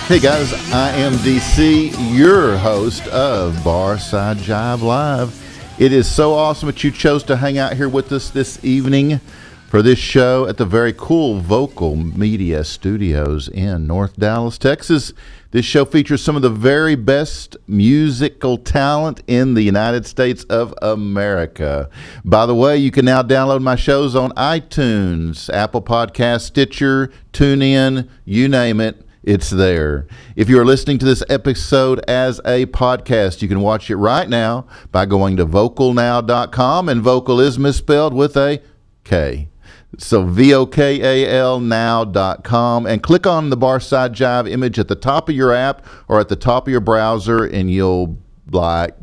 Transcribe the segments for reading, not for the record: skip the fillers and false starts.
Hey guys, I am DC, your host of Barside Jive Live. It is so awesome that you chose to hang out here with us this evening for this show at the very cool Vocal Media Studios in North Dallas, Texas. This show features some of the very best musical talent in the United States of America. By the way, you can now download my shows on iTunes, Apple Podcasts, Stitcher, TuneIn, you name it. It's there. If you are listening to this episode as a podcast, you can watch it right now by going to vocalnow.com, and vocal is misspelled with a K. So VOKAL now.com, and click on the Barside Jive image at the top of your app or at the top of your browser, and you'll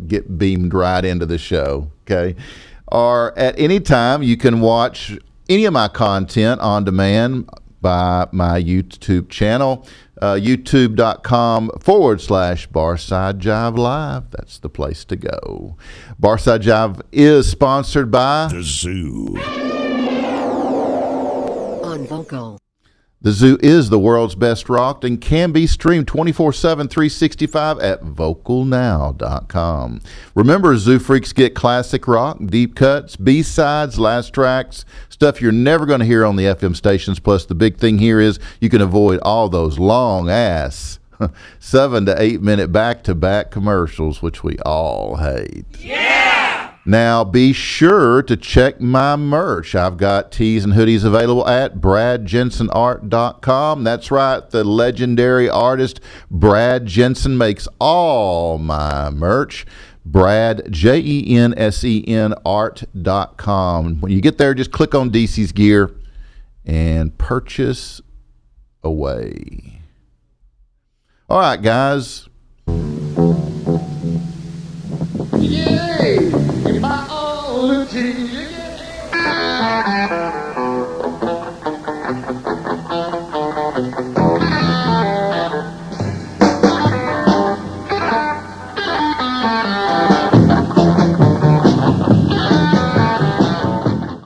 get beamed right into the show. Okay. Or at any time, you can watch any of my content on demand by my YouTube channel, youtube.com/Barside Jive Live. That's the place to go. Barside Jive is sponsored by The Zoo. On Vocal. The Zoo is the world's best rocked and can be streamed 24/7, 365 at vocalnow.com. Remember, Zoo Freaks get classic rock, deep cuts, B-sides, last tracks, stuff you're never going to hear on the FM stations. Plus, the big thing here is you can avoid all those long-ass 7 to 8 minute back-to-back commercials, which we all hate. Yeah! Now, be sure to check my merch. I've got tees and hoodies available at bradjensenart.com. That's right, the legendary artist Brad Jensen makes all my merch. Brad, Jensen art.com. When you get there, just click on DC's gear and purchase away. All right, guys.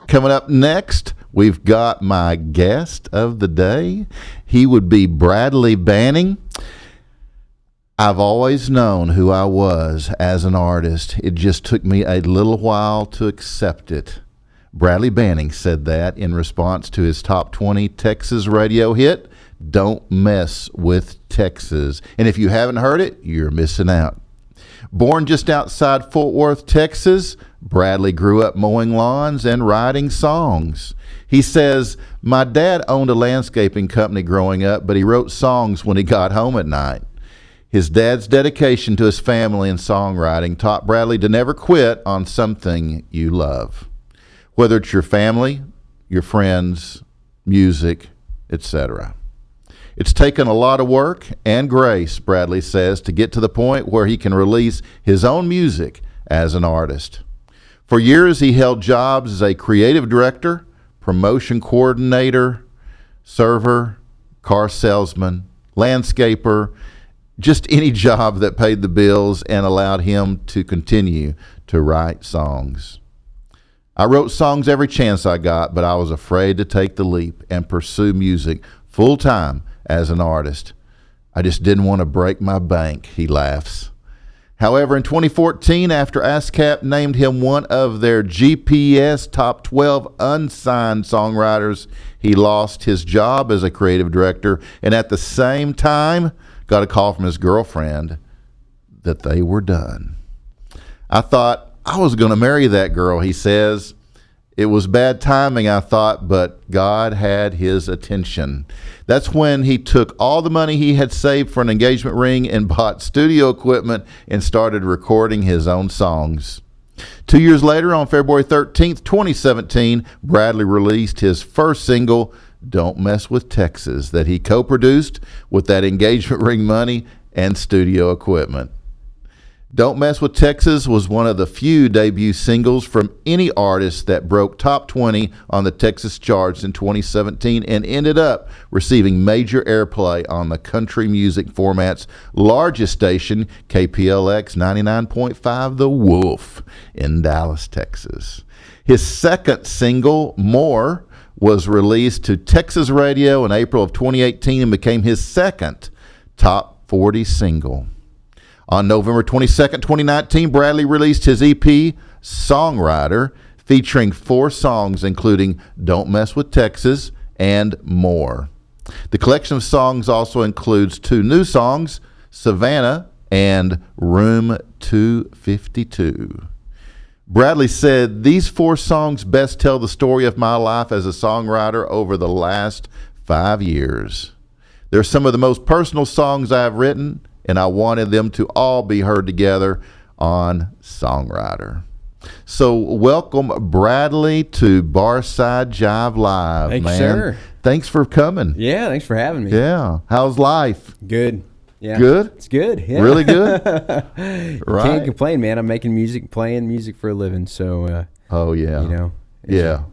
Coming up next, we've got my guest of the day. He would be Bradley Banning. I've always known who I was as an artist. It just took me a little while to accept it. Bradley Banning said that in response to his top 20 Texas radio hit, Don't Mess with Texas. And if you haven't heard it, you're missing out. Born just outside Fort Worth, Texas, Bradley grew up mowing lawns and writing songs. He says, "My dad owned a landscaping company growing up, but he wrote songs when he got home at night." His dad's dedication to his family and songwriting taught Bradley to never quit on something you love. Whether it's your family, your friends, music, etc. It's taken a lot of work and grace, Bradley says, to get to the point where he can release his own music as an artist. For years, he held jobs as a creative director, promotion coordinator, server, car salesman, landscaper, just any job that paid the bills and allowed him to continue to write songs. "I wrote songs every chance I got, but I was afraid to take the leap and pursue music full-time as an artist. I just didn't want to break my bank," he laughs. However, in 2014, after ASCAP named him one of their GPS Top 12 Unsigned Songwriters, he lost his job as a creative director, and at the same time, got a call from his girlfriend that they were done. "I thought I was going to marry that girl," he says. "It was bad timing, I thought, but God had his attention." That's when he took all the money he had saved for an engagement ring and bought studio equipment and started recording his own songs. 2 years later, on February 13th, 2017, Bradley released his first single, Don't Mess with Texas, that he co-produced with that engagement ring money and studio equipment. Don't Mess with Texas was one of the few debut singles from any artist that broke top 20 on the Texas charts in 2017 and ended up receiving major airplay on the country music format's largest station, KPLX 99.5 The Wolf in Dallas, Texas. His second single, More, was released to Texas radio in April of 2018 and became his second top 40 single. On November 22nd, 2019, Bradley released his EP, Songwriter, featuring 4 songs, including Don't Mess with Texas and More. The collection of songs also includes 2 new songs, Savannah and Room 252. Bradley said, "These 4 songs best tell the story of my life as a songwriter over the last 5 years. They're some of the most personal songs I have written, and I wanted them to all be heard together on Songwriter." So welcome, Bradley, to Barside Jive Live, Thank man. you, sir. Thanks for coming. Yeah, thanks for having me. Yeah. How's life? Good. Yeah. Good? It's good. Yeah. Really good? Right. Can't complain, man. I'm making music, playing music for a living. So, Oh, yeah. you know. Yeah.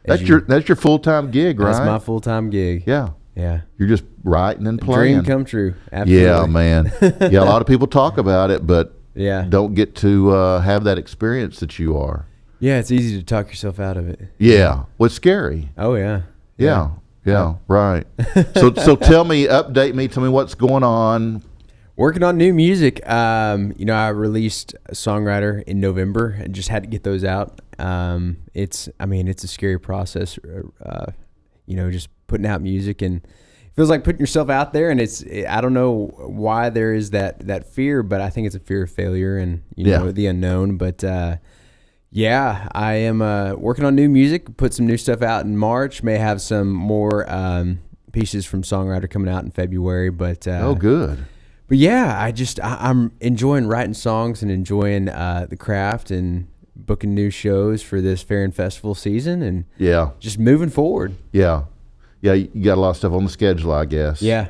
as That's your full-time gig, right? That's my full-time gig. Yeah. Yeah. You're just writing and playing. Dream come true. Absolutely. Yeah, man. Yeah, a lot of people talk about it, but Yeah. don't get to have that experience that you are. Yeah, it's easy to talk yourself out of it. Yeah. What's scary? Oh, yeah. Yeah. Yeah. Right. So tell me what's going on. Working on new music. I released Songwriter in November and just had to get those out. It's a scary process, just putting out music, and it feels like putting yourself out there, and I don't know why there is that fear, but I think it's a fear of failure and, the unknown. But, I am working on new music, put some new stuff out in March, may have some more pieces from Songwriter coming out in February. But Oh, good. But yeah, I'm enjoying writing songs and enjoying the craft and booking new shows for this fair and festival season, and just moving forward. Yeah. Yeah, you got a lot of stuff on the schedule, I guess. Yeah.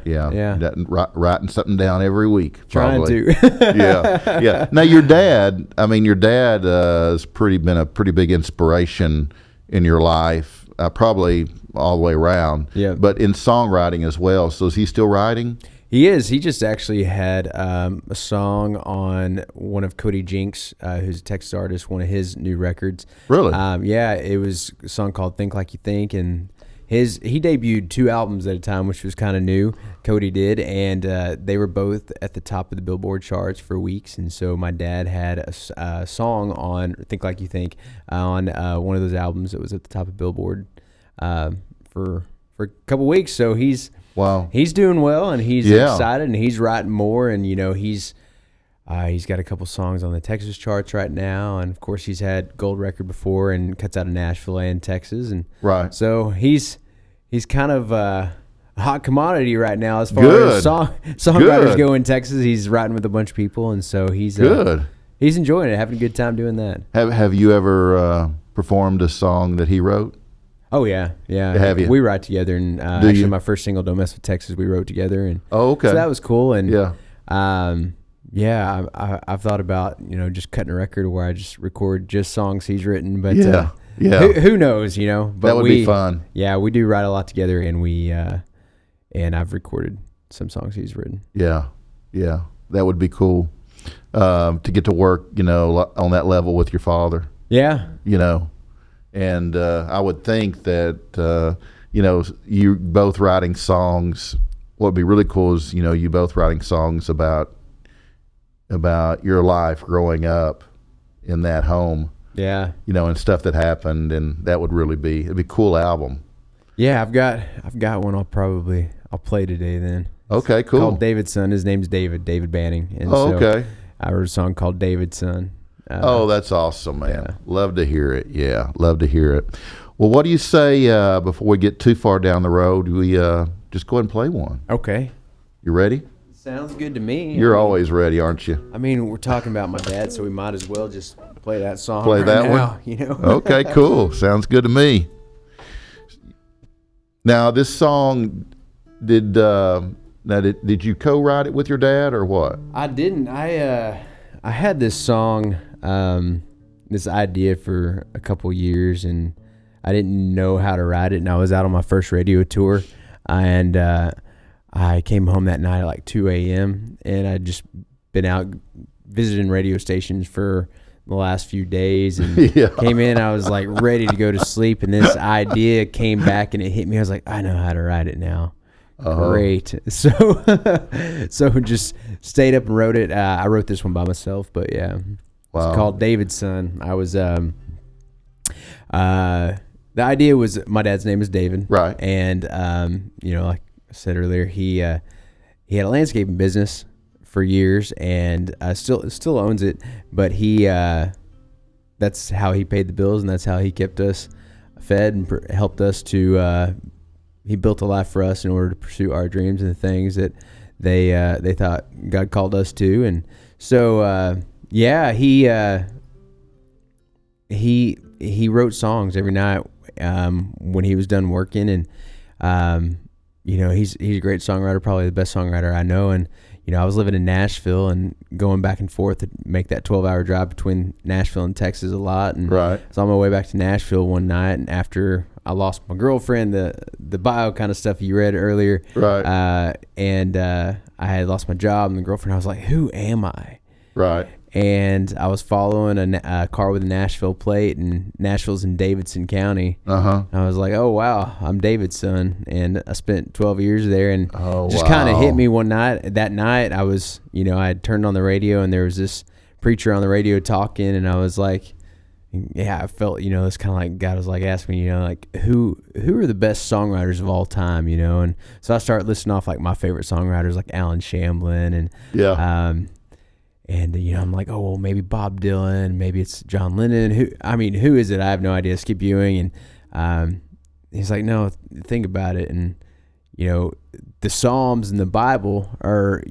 Writing something down every week. Probably. Trying to. Yeah. Now, your dad has been a pretty big inspiration in your life, probably all the way around. Yeah. But in songwriting as well. So is he still writing? He is. He just actually had a song on one of Cody Jinks, who's a Texas artist, one of his new records. Really? It was a song called Think Like You Think, and he debuted 2 albums at a time, which was kind of new. Cody did, and they were both at the top of the Billboard charts for weeks. And so my dad had a song on Think Like You Think on one of those albums that was at the top of Billboard for a couple weeks. So he's doing well, and he's excited, and he's writing more, and he's got a couple songs on the Texas charts right now, and of course he's had gold record before and cuts out of Nashville and Texas, and right. So he's kind of a hot commodity right now as far as songwriters go in Texas. He's writing with a bunch of people, and so he's good. He's enjoying it, having a good time doing that. Have you ever performed a song that he wrote? Oh yeah. Have you? We write together, and actually my first single, "Don't Mess with Texas," we wrote together, and oh, okay. So that was cool, and yeah. I've thought about just cutting a record where I just record just songs he's written, but who knows, But that would be fun. Yeah, we do write a lot together, and we and I've recorded some songs he's written. Yeah, that would be cool to get to work, on that level with your father. Yeah, and I would think that you both writing songs. What would be really cool is you both writing songs about your life growing up in that home. Yeah. And stuff that happened, and that would really it'd be a cool album. Yeah, I've got one I'll play today then. Okay, cool. Called David's Son. His name's David Banning. And okay. I wrote a song called David's Son. That's awesome, man. Yeah. Love to hear it. Yeah, love to hear it. Well, what do you say before we get too far down the road, we just go ahead and play one? Okay. You ready? Sounds good to me. You're always ready, aren't you? I mean, we're talking about my dad, so we might as well just play that song. Play that one? Okay, cool. Sounds good to me. Now, this song, did you co-write it with your dad or what? I didn't. I had this song, this idea for a couple years, and I didn't know how to write it. And I was out on my first radio tour, and I came home that night at like 2 a.m. and I'd just been out visiting radio stations for the last few days, and came in. I was like ready to go to sleep, and this idea came back and it hit me. I was like, I know how to write it now. Great. So so just stayed up and wrote it. I wrote this one by myself, but yeah. Wow. It's called David's Son. I was the idea was my dad's name is David. Right. And like I said earlier, he had a landscaping business for years and still owns it, but he that's how he paid the bills and that's how he kept us fed and helped us to he built a life for us in order to pursue our dreams and the things that they thought God called us to. And so he wrote songs every night when he was done working. And he's a great songwriter, probably the best songwriter I know. And I was living in Nashville and going back and forth to make that 12-hour drive between Nashville and Texas a lot. And right. So on my way back to Nashville one night, and after I lost my girlfriend, the bio kind of stuff you read earlier, right? And I had lost my job and the girlfriend. I was like, "Who am I?" Right. And I was following a car with a Nashville plate, and Nashville's in Davidson County. Uh-huh. And I was like, "Oh wow, I'm David's son," and I spent 12 years there. And just kind of hit me one night. That night, I was, I had turned on the radio, and there was this preacher on the radio talking, and I was like, "Yeah," I felt, it's kind of like God was like asking me, like who are the best songwriters of all time, And so I started listing off like my favorite songwriters, like Alan Shamblin, and And I'm like, oh well, maybe Bob Dylan, maybe it's John Lennon. Who is it? I have no idea. Skip Ewing. And he's like, no, think about it. And the Psalms and the Bible are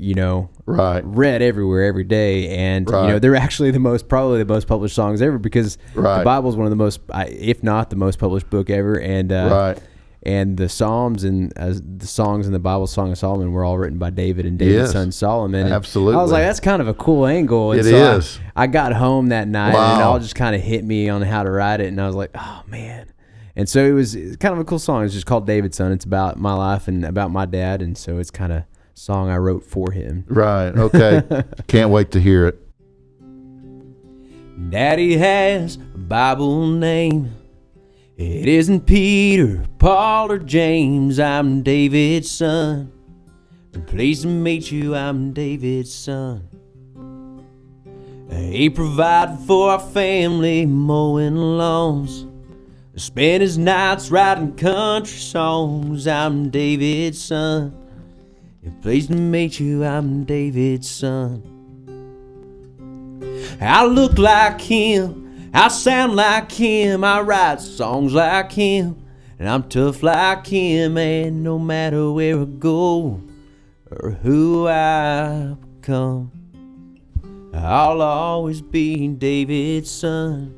right. read everywhere every day, and right. They're actually probably the most published songs ever, because right. the Bible is one of the most, if not the most published book ever. And right. And the Psalms and the songs in the Bible, Song of Solomon, were all written by David and David's son Solomon. And absolutely. I was like, that's kind of a cool angle. And it is. I got home that night, wow. and it all just kind of hit me on how to write it. And I was like, oh, man. And so it's kind of a cool song. It's just called David's Son. It's about my life and about my dad. And so it's kind of a song I wrote for him. Right. Okay. Can't wait to hear it. Daddy has a Bible name. It isn't Peter, Paul, or James. I'm David's son. Pleased to meet you, I'm David's son. He provided for our family, mowing lawns. Spent his nights writing country songs. I'm David's son. Pleased to meet you, I'm David's son. I look like him. I sound like him, I write songs like him, and I'm tough like him, and no matter where I go or who I become, I'll always be David's son.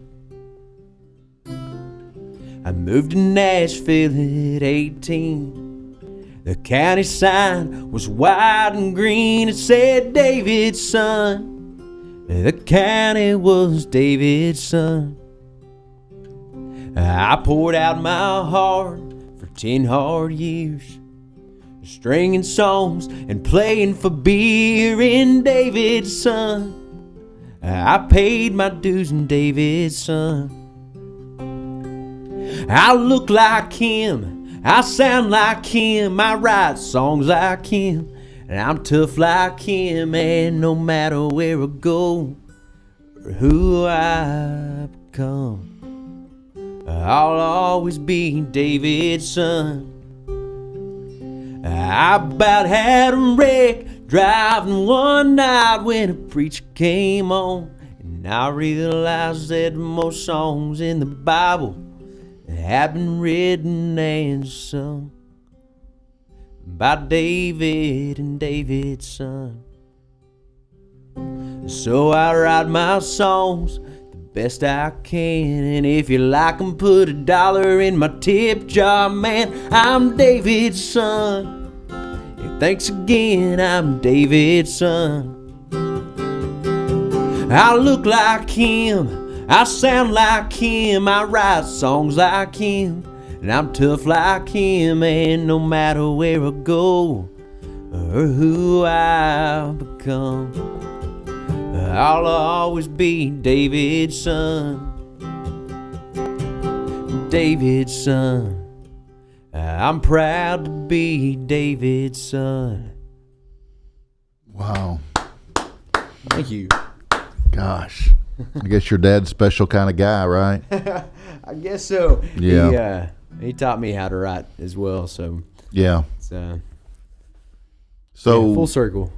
I moved to Nashville at 18. The county sign was white and green. It said David's son. The county was David's son. I poured out my heart for 10 hard years, stringing songs and playing for beer in David's son. I paid my dues in David's son. I look like him, I sound like him, I write songs like him, and I'm tough like him, and no matter where I go or who I become, I'll always be David's son. I about had a wreck driving one night when a preacher came on, and I realized that most songs in the Bible have been written and sung by David and David's son. So I write my songs the best I can, and if you like 'em, put $1 in my tip jar, man. I'm David's son. Yeah, thanks again, I'm David's son. I look like him, I sound like him, I write songs like him, and I'm tough like him, and no matter where I go or who I become, I'll always be David's son. David's son. I'm proud to be David's son. Wow. Thank you. Gosh. I guess your dad's a special kind of guy, right? I guess so. Yeah. He taught me how to write as well, so Yeah. it's So full circle.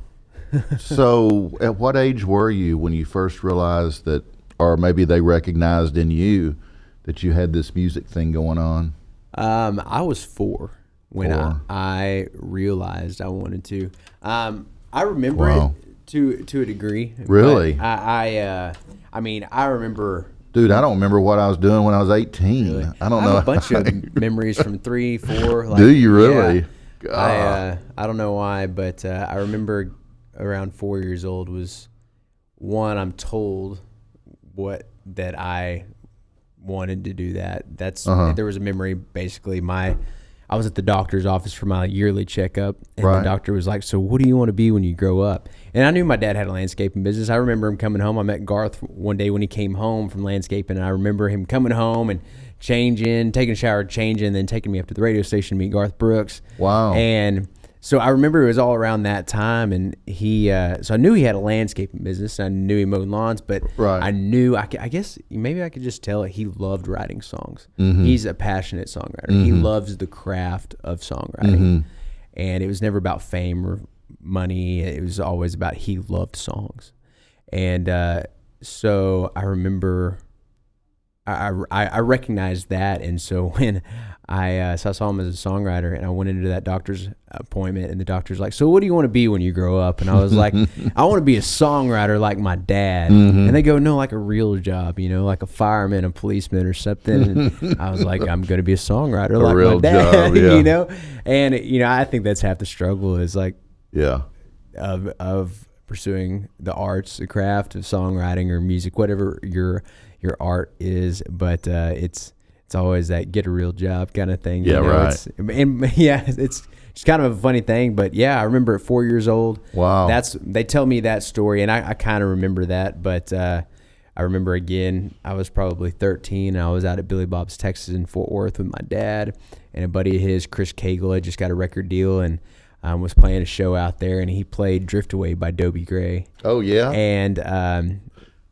So at what age were you when you first realized that, or maybe they recognized in you that you had this music thing going on? I was 4 when I realized I wanted to. I remember it to a degree. Really? I mean, I remember. Dude, I don't remember what I was doing when I was 18. Really? I don't I know. have a bunch of memories from 3, 4. Like, Do you really? Yeah. I don't know why, but I remember around 4 years old was one. I'm told that I wanted to do that. There was a memory. Basically, I was at the doctor's office for my yearly checkup, and the doctor was like, "So what do you want to be when you grow up?" And I knew my dad had a landscaping business. I remember him coming home. I met Garth one day when he came home from landscaping, and I remember him coming home and taking a shower, changing, then taking me up to the radio station to meet Garth Brooks. Wow. And so I remember it was all around that time, and so I knew he had a landscaping business. I knew he mowed lawns, but I knew, I guess maybe I could just tell he loved writing songs. Mm-hmm. He's a passionate songwriter. Mm-hmm. He loves the craft of songwriting. Mm-hmm. And it was never about fame or money. It was always about he loved songs. And so I remember I recognized that, and so when I saw him as a songwriter, and I went into that doctor's appointment, and the doctor's like, "So what do you want to be when you grow up?" And I was like, "I want to be a songwriter like my dad." Mm-hmm. And they go, "No, like a real job, like a fireman, a policeman, or something." And I was like, "I'm going to be a songwriter like my dad," job, yeah. And I think that's half the struggle is like, of pursuing the arts, the craft of songwriting or music, whatever your art is, but it's always that get a real job kind of thing. Yeah, right. It's just kind of a funny thing, but yeah, I remember at 4 years old. Wow. They tell me that story, and I kind of remember that, but I remember again, I was probably 13. And I was out at Billy Bob's Texas in Fort Worth with my dad, and a buddy of his, Chris Cagle, had just got a record deal and was playing a show out there, and he played Drift Away by Dobie Gray. Oh, yeah? And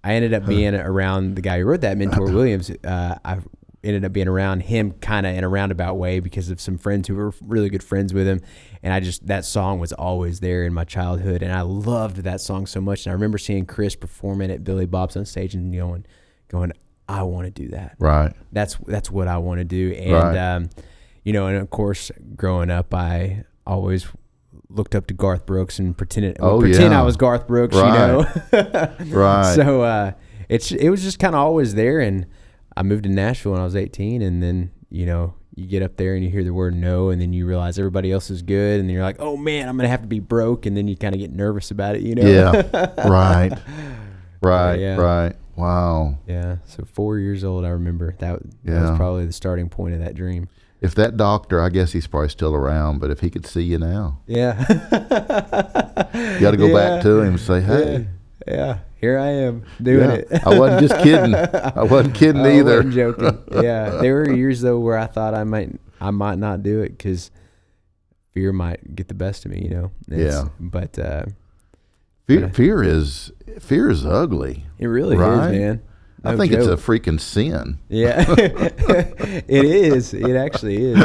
I ended up being around the guy who wrote that, Mentor Williams. I ended up being around him kind of in a roundabout way because of some friends who were really good friends with him. And that song was always there in my childhood. And I loved that song so much. And I remember seeing Chris perform it at Billy Bob's on stage and going, I want to do that. Right. That's what I want to do. And, and of course, growing up, I always looked up to Garth Brooks and pretend I was Garth Brooks, Right. So it was just kind of always there, and I moved to Nashville when I was 18, and then you get up there and you hear the word no, and then you realize everybody else is good, and then you're like, oh man, I'm gonna have to be broke, and then you kind of get nervous about it, Yeah. Right. Right. Wow. Yeah. So 4 years old, I remember that was probably the starting point of that dream. If that doctor, I guess he's probably still around, but if he could see you now. Yeah. You got to go back to him and say, hey. Yeah. Here I am doing it. I wasn't just kidding. I wasn't kidding either. I wasn't joking. Yeah. There were years, though, where I thought I might not do it because fear might get the best of me, But fear is ugly. It really is, man. I think it's a freaking sin. Yeah, it is. It actually is.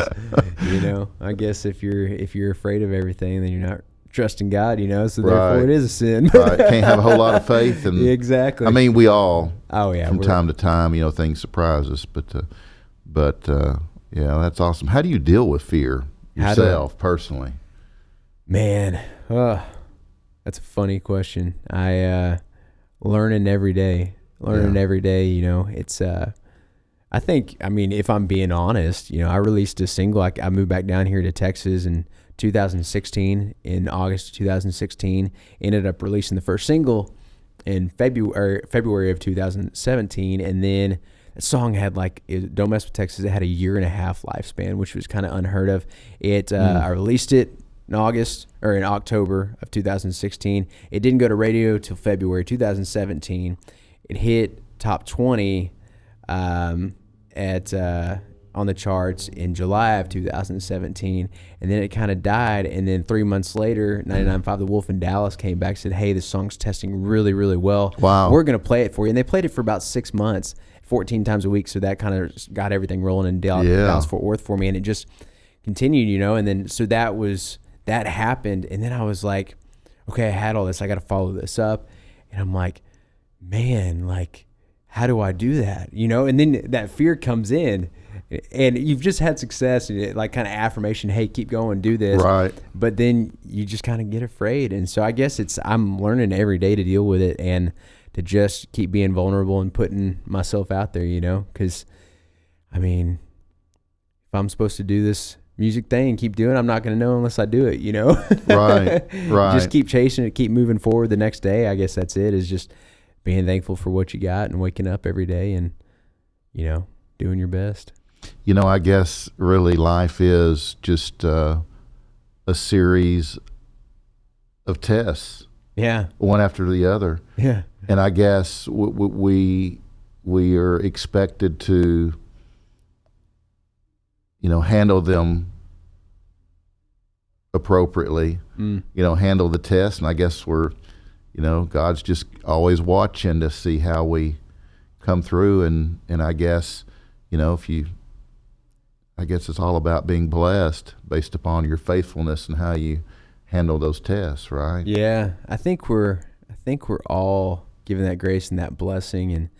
I guess if you're afraid of everything, then you're not trusting God. So therefore it is a sin. Right. Can't have a whole lot of faith. And exactly. I mean, we all. Oh yeah. From time to time, things surprise us. But that's awesome. How do you deal with fear yourself personally? Man, that's a funny question. I learning every day. It's I think, if I'm being honest, I released a single. I moved back down here to Texas in 2016, in August of 2016, ended up releasing the first single in February of 2017, and then that song had Don't Mess with Texas. It had a 1.5 year lifespan, which was kind of unheard of. I released it in October of 2016. It didn't go to radio till February 2017. It hit top 20 at on the charts in July of 2017, and then it kind of died. And then 3 months later, 99.5 The Wolf in Dallas came back and said, hey, this song's testing really, really well. Wow. We're going to play it for you. And they played it for about 6 months, 14 times a week. So that kind of got everything rolling in Dallas Fort Worth for me. And it just continued, you know. And then so that happened. And then I was like, okay, I had all this. I got to follow this up. And I'm like, man, like, how do I do that? You know, and then that fear comes in, and you've just had success and like kind of affirmation, hey, keep going, do this. Right. But then you just kind of get afraid. And so I guess I'm learning every day to deal with it and to just keep being vulnerable and putting myself out there, you know, because I mean, if I'm supposed to do this music thing and keep doing it, I'm not going to know unless I do it, you know? Right. Just keep chasing it, keep moving forward the next day. I guess that's it, is just being thankful for what you got and waking up every day and, you know, doing your best. You know, I guess really life is just a series of tests. Yeah. One after the other. Yeah. And I guess we are expected to, you know, handle them appropriately, you know, handle the test. And I guess you know, God's just always watching to see how we come through. And I guess, you know, I guess it's all about being blessed based upon your faithfulness and how you handle those tests, right? Yeah. I think we're all given that grace and that blessing, and,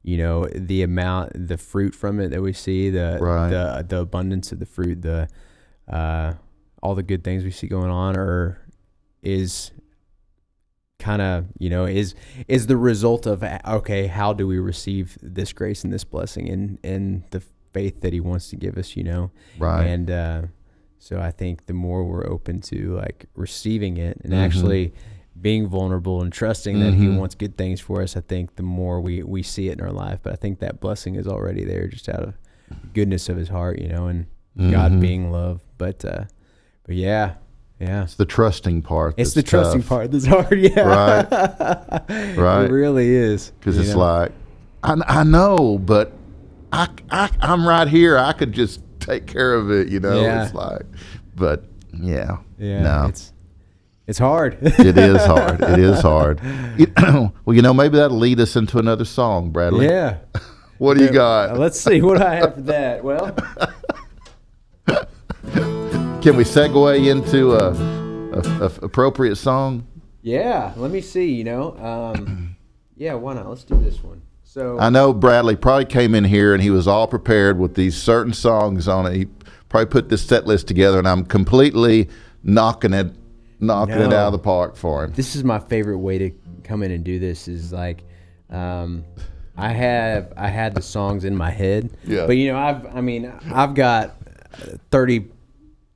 you know, the fruit from it that we see, the abundance of the fruit, all the good things we see going on is kind of, you know, is the result of, okay, how do we receive this grace and this blessing and the faith that he wants to give us, you know? Right. And so I think the more we're open to like receiving it and actually being vulnerable and trusting that he wants good things for us, I think the more we see it in our life. But I think that blessing is already there just out of goodness of his heart, you know, and God being love. But yeah. Yeah. It's the trusting part. It's the trusting part that's hard. Yeah. Right. Right. It really is. Because it's like, I know, but I'm right here. I could just take care of it, you know? Yeah. It's like, but yeah. Yeah. No. It's hard. It is hard. It is hard. Well, you know, maybe that'll lead us into another song, Bradley. Yeah. What do you got? Let's see what I have for that. Well, can we segue into a appropriate song? yeah. Let me see, you know. Yeah, why not? Let's do this one. So I know Bradley probably came in here and he was all prepared with these certain songs on it. He probably put this set list together, and I'm completely knocking it out of the park for him. This is my favorite way to come in and do this, is like, I had the songs in my head, but you know, I've got 30,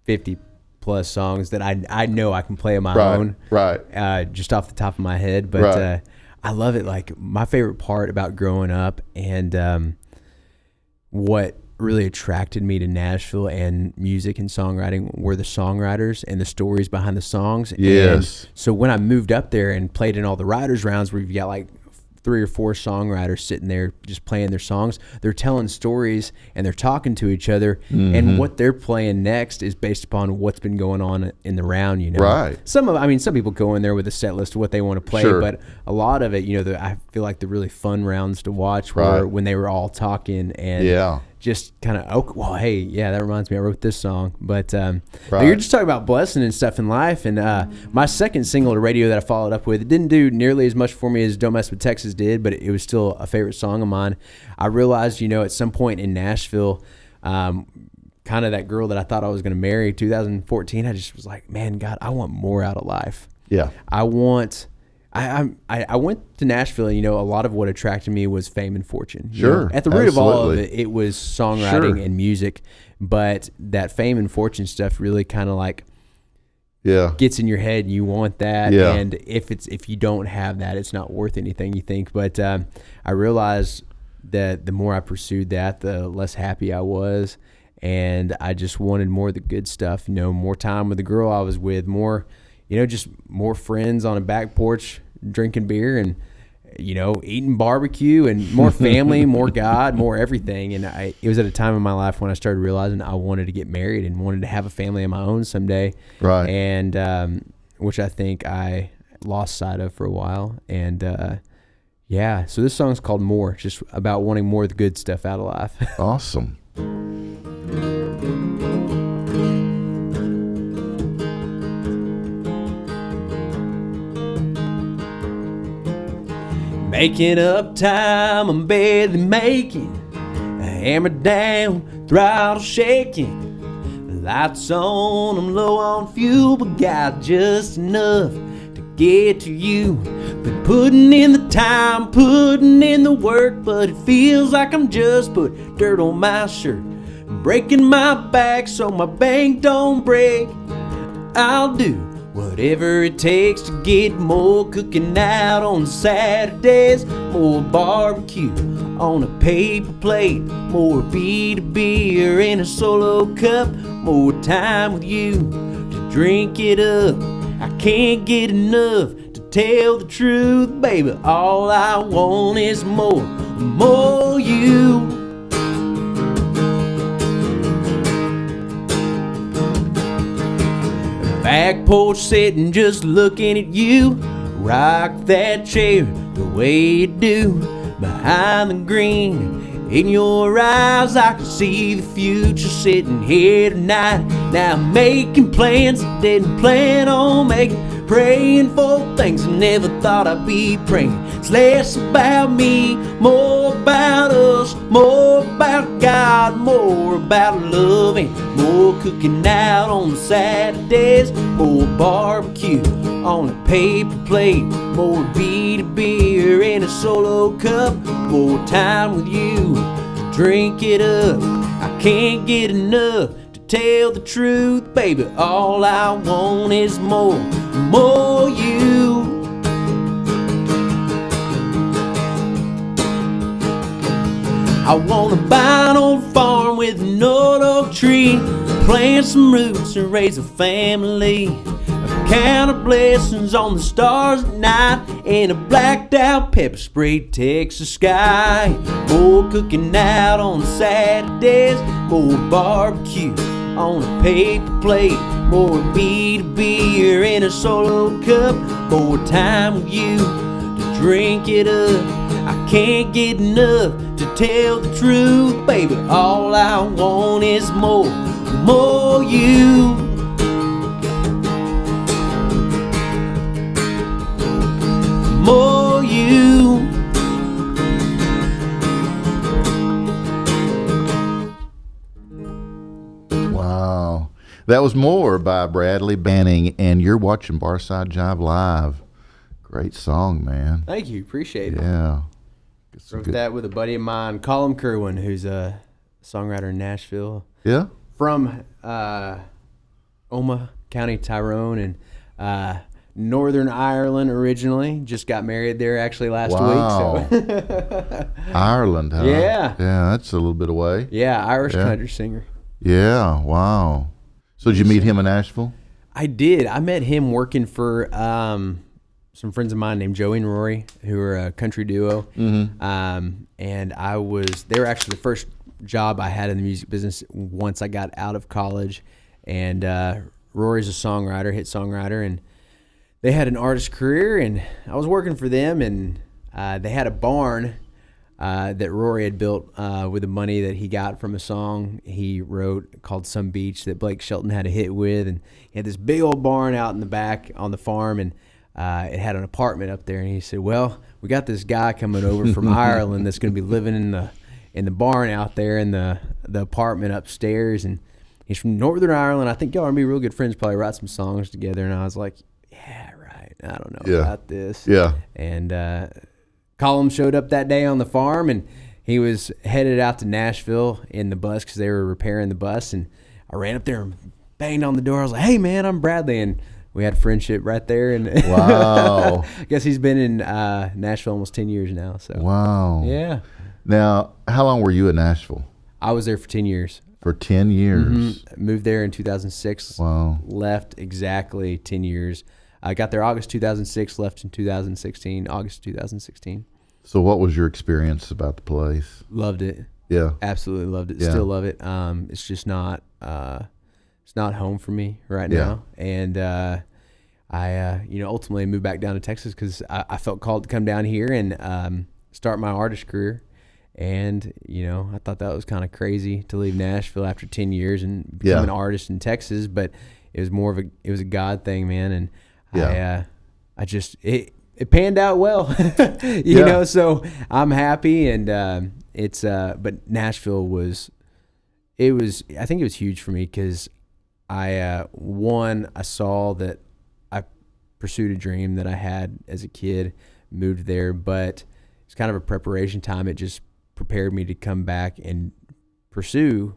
50 plus songs that I know I can play on my own, just off the top of my head. But I love it. Like, my favorite part about growing up and what really attracted me to Nashville and music and songwriting were the songwriters and the stories behind the songs. Yes. And so when I moved up there and played in all the writers rounds where you've got like 3 or 4 songwriters sitting there just playing their songs, they're telling stories and they're talking to each other, and what they're playing next is based upon what's been going on in the round, you know. Right. Some people go in there with a set list of what they want to play, but a lot of it, you know, I feel like the really fun rounds to watch were when they were all talking and just kind of, oh, well, hey, yeah, that reminds me, I wrote this song. But you're just talking about blessing and stuff in life. And my second single to radio that I followed up with, it didn't do nearly as much for me as Don't Mess With Texas did, but it was still a favorite song of mine. I realized, you know, at some point in Nashville, kind of that girl that I thought I was going to marry, 2014, I just was like, man, God, I want more out of life. Yeah. I went to Nashville, and, you know, a lot of what attracted me was fame and fortune. Sure. You know? At the root of all of it, it was songwriting and music, but that fame and fortune stuff really kind of like gets in your head, and you want that. Yeah. And if you don't have that, it's not worth anything, you think. But I realized that the more I pursued that, the less happy I was, and I just wanted more of the good stuff. You know, more time with the girl I was with, more, you know, just more friends on a back porch drinking beer, and eating barbecue and more family, more God, more everything. And it was at a time in my life when I started realizing I wanted to get married and wanted to have a family of my own someday. Right. And which I think I lost sight of for a while. And so this song's called More, just about wanting more of the good stuff out of life. Awesome. Making up time, I'm barely making. Hammer down, throttle shaking. Lights on, I'm low on fuel, but got just enough to get to you. Been putting in the time, putting in the work, but it feels like I'm just putting dirt on my shirt. Breaking my back so my bank don't break. I'll do whatever it takes to get more cooking out on Saturdays, more barbecue on a paper plate, more beer beer in a solo cup, more time with you to drink it up. I can't get enough to tell the truth, baby. All I want is more you. Back porch sitting just looking at you. Rock that chair the way you do. Behind the green in your eyes, I can see the future sitting here tonight. Now I'm making plans I didn't plan on making. Praying for things I never thought I'd be praying. It's less about me, more about us, more about God, more about loving, more cooking out on Saturdays, more barbecue on a paper plate, more beer in a solo cup, more time with you to drink it up. I can't get enough to tell the truth, baby. All I want is more you. I wanna buy an old farm with an old oak tree, plant some roots and raise a family. A count of blessings on the stars at night, and a blacked out pepper spray Texas sky. More cooking out on Saturdays, more barbecue on a paper plate, more beer in a solo cup, more time with you to drink it up. I can't get enough to tell the truth, baby. All I want is more you. More you. Wow. That was More by Bradley Banning, and you're watching Barside Jive Live. Great song, man. Thank you. Appreciate it. Yeah. Wrote that with a buddy of mine, Colin Kerwin, who's a songwriter in Nashville. Yeah? From Omagh County, Tyrone, and Northern Ireland originally. Just got married there actually last week. So. Ireland, huh? Yeah. Yeah, that's a little bit away. Yeah, Irish country singer. Yeah, wow. So did you meet him in Nashville? I did. I met him working for some friends of mine named Joey and Rory, who are a country duo. Mm-hmm. And they were actually the first job I had in the music business once I got out of college. And Rory's a songwriter, hit songwriter, and they had an artist career, and I was working for them, and they had a barn that Rory had built with the money that he got from a song he wrote called Some Beach that Blake Shelton had a hit with. And he had this big old barn out in the back on the farm, and it had an apartment up there. And he said, well, we got this guy coming over from Ireland that's going to be living in the barn out there in the apartment upstairs. And he's from Northern Ireland. I think y'all are going to be real good friends, probably write some songs together. And I was like, yeah, right. I don't know about this. Yeah. And Colin showed up that day on the farm, and he was headed out to Nashville in the bus because they were repairing the bus. And I ran up there and banged on the door. I was like, hey, man, I'm Bradley. And we had friendship right there. And wow. I guess he's been in Nashville almost 10 years now. So wow. Yeah. Now, how long were you in Nashville? I was there for 10 years. For 10 years? Mm-hmm. Moved there in 2006. Wow. Left exactly 10 years. I got there August 2006, left in 2016, August 2016. So what was your experience about the place? Loved it. Yeah. Absolutely loved it. Yeah. Still love it. It's just not it's not home for me right now. And I ultimately moved back down to Texas because I felt called to come down here and start my artist career. And I thought that was kind of crazy to leave Nashville after 10 years and become an artist in Texas, but it was a God thing, man. And it panned out well, so I'm happy. And but Nashville I think it was huge for me because I saw that I pursued a dream that I had as a kid, moved there, but it's kind of a preparation time. It just prepared me to come back and pursue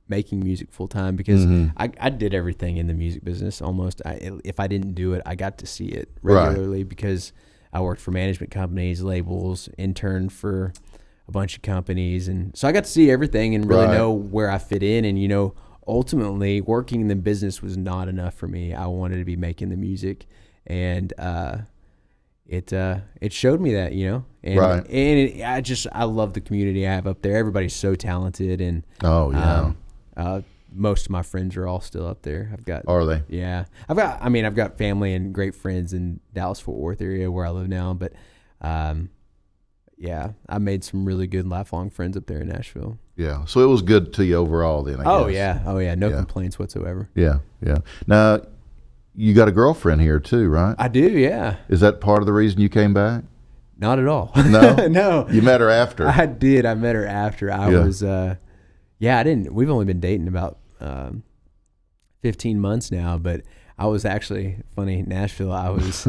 making music full time because I did everything in the music business almost. If I didn't do it, I got to see it regularly because I worked for management companies, labels, interned for a bunch of companies, and so I got to see everything and really know where I fit in. And ultimately, working in the business was not enough for me. I wanted to be making the music, and it showed me that, and I love the community I have up there. Everybody's so talented, and most of my friends are all still up there. Are they? Yeah, I've got family and great friends in Dallas-Fort Worth area where I live now, but I made some really good lifelong friends up there in Nashville. Yeah, so it was good to you overall then, I guess. Oh yeah, no complaints whatsoever. Yeah. Now, you got a girlfriend here too, right? I do, yeah. Is that part of the reason you came back? Not at all. No? No. You met her after? I did. I met her after. I didn't. We've only been dating about 15 months now, but I was actually, funny, Nashville, I was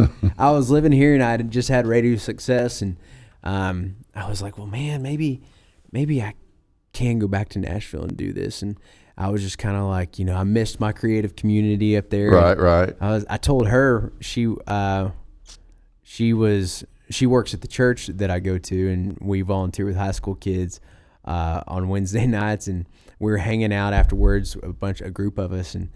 living here and I just had radio success, and I was like, well, man, maybe I can go back to Nashville and do this. And I was just kind of like, I missed my creative community up there. Right. I told her she works at the church that I go to, and we volunteer with high school kids on Wednesday nights, and we were hanging out afterwards, a group of us, and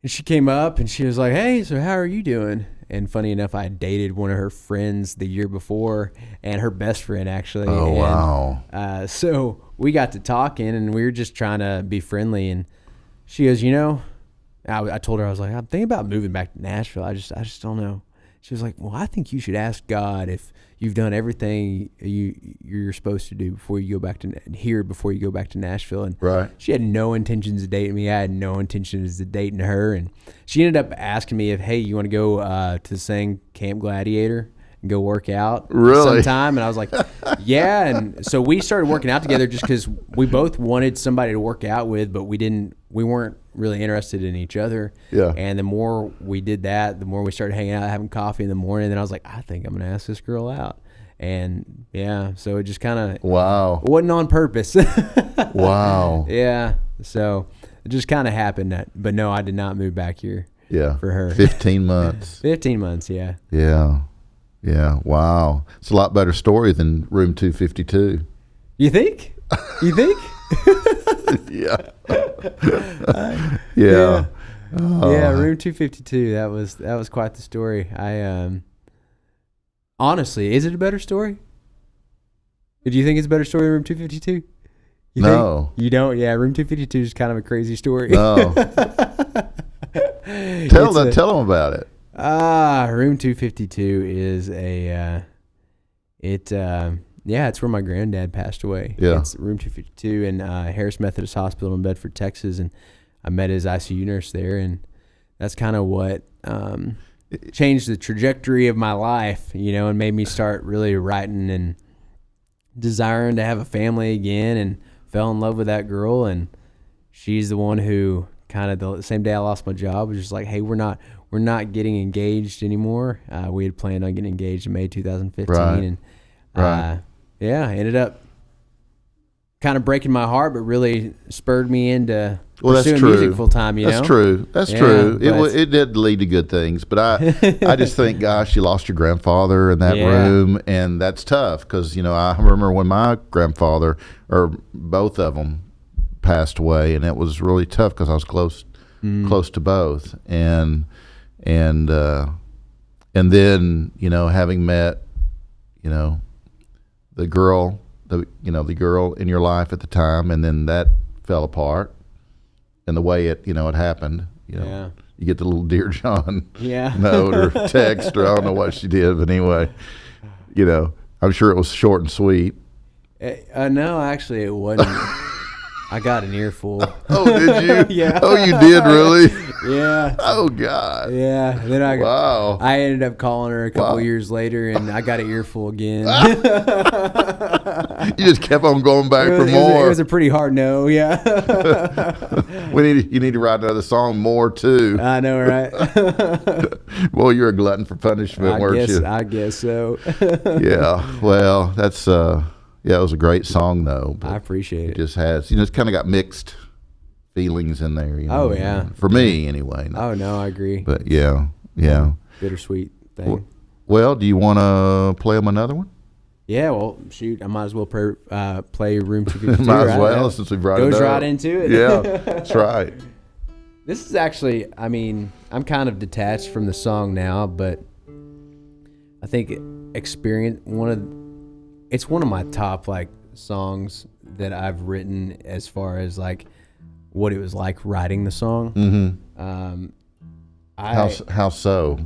she came up and she was like, hey, so how are you doing? And funny enough, I dated one of her friends the year before, and her best friend actually. Oh, wow. So we got to talking, and we were just trying to be friendly. And she goes, I told her, I was like, I'm thinking about moving back to Nashville. I just don't know. She was like, well, I think you should ask God if you've done everything you're supposed to do before you go back to Nashville. And she had no intentions of dating me. I had no intentions of dating her. And she ended up asking me if, hey, you want to go to sing Camp Gladiator and go work out sometime? And I was like, yeah. And so we started working out together just because we both wanted somebody to work out with, but we weren't really interested in each other. Yeah. And the more we did that, the more we started hanging out, having coffee in the morning. And then I was like, I think I'm going to ask this girl out. And so it just kind of it wasn't on purpose. Wow. Yeah. So it just kind of happened. But no, I did not move back here. Yeah. For her. 15 months. 15 months. Yeah. Yeah. Yeah. Wow. It's a lot better story than Room 252. You think? Yeah. Yeah. Room 252. That was quite the story. Honestly, is it a better story? Do you think it's a better story than Room 252? No. You don't? Yeah, Room 252 is kind of a crazy story. No. Tell them about it. Room 252 is it's where my granddad passed away. Yeah. It's Room 252 in Harris Methodist Hospital in Bedford, Texas, and I met his ICU nurse there, and that's kind of what changed the trajectory of my life, and made me start really writing and desiring to have a family again, and fell in love with that girl. And she's the one who kind of the same day I lost my job was just like, hey, we're not getting engaged anymore. We had planned on getting engaged in May 2015, and ended up kind of breaking my heart, but really spurred me into pursuing music full time. That's true. That's true. It did lead to good things, but I just think, gosh, you lost your grandfather in that room, and that's tough because I remember when my grandfather, or both of them, passed away, and it was really tough because I was close to both, and And then, having met, the girl, the girl in your life at the time, and then that fell apart, and the way it happened, Yeah. you get the little Dear John Yeah. note or text, or I don't know what she did, but anyway, I'm sure it was short and sweet. No, actually, it wasn't. I got an earful. Oh, did you? Yeah. Oh, you did, really? Yeah. Oh, God. Yeah. And then Wow. I ended up calling her a couple Wow. years later, and I got an earful again. You just kept on going back for It more. was a pretty hard no. Yeah. You need to write another song, More, too. I know, right? Well, you're a glutton for punishment, weren't you? I guess so. Yeah. Well, that's it was a great song, though. But I appreciate it it. just has, it's kind of got mixed feelings in there. Oh, yeah. For me, anyway. Oh, no, I agree. But yeah. Bittersweet thing. Well, do you want to play them another one? Yeah, well, shoot, I might as well play Room 252. Might as right? well, since we brought it up. Goes right into it. Yeah, that's right. This is actually, I'm kind of detached from the song now, but I think it's one of my top songs that I've written as far as what it was like writing the song. Mm-hmm. How so?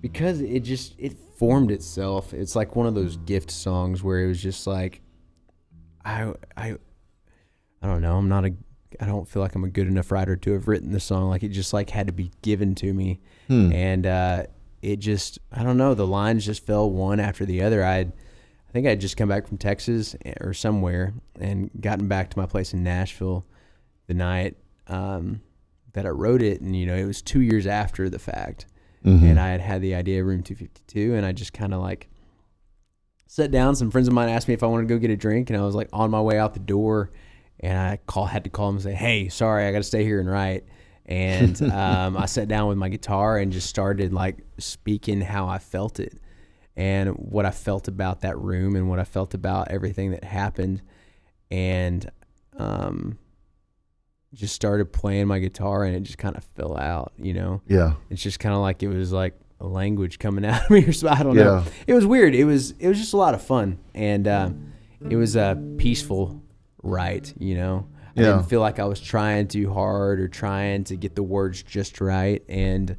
Because it formed itself. It's like one of those gift songs where it was just like, I don't know. I don't feel like I'm a good enough writer to have written the song. Like it just had to be given to me. And it just, I don't know. The lines just fell one after the other. I think I'd just come back from Texas or somewhere and gotten back to my place in Nashville the night that I wrote it. And, it was 2 years after the fact. Mm-hmm. And I had the idea of Room 252, and I just kind of sat down. Some friends of mine asked me if I wanted to go get a drink, and I was on my way out the door, and I had to call them and say, "Hey, sorry, I got to stay here and write." And I sat down with my guitar and just started speaking how I felt it and what I felt about that room and what I felt about everything that happened, and just started playing my guitar, and it just kind of fell out, Yeah. It's just kind of it was like a language coming out of me or something. I don't know. It was weird. It was just a lot of fun, and it was a peaceful write, I didn't feel like I was trying too hard or trying to get the words just right, and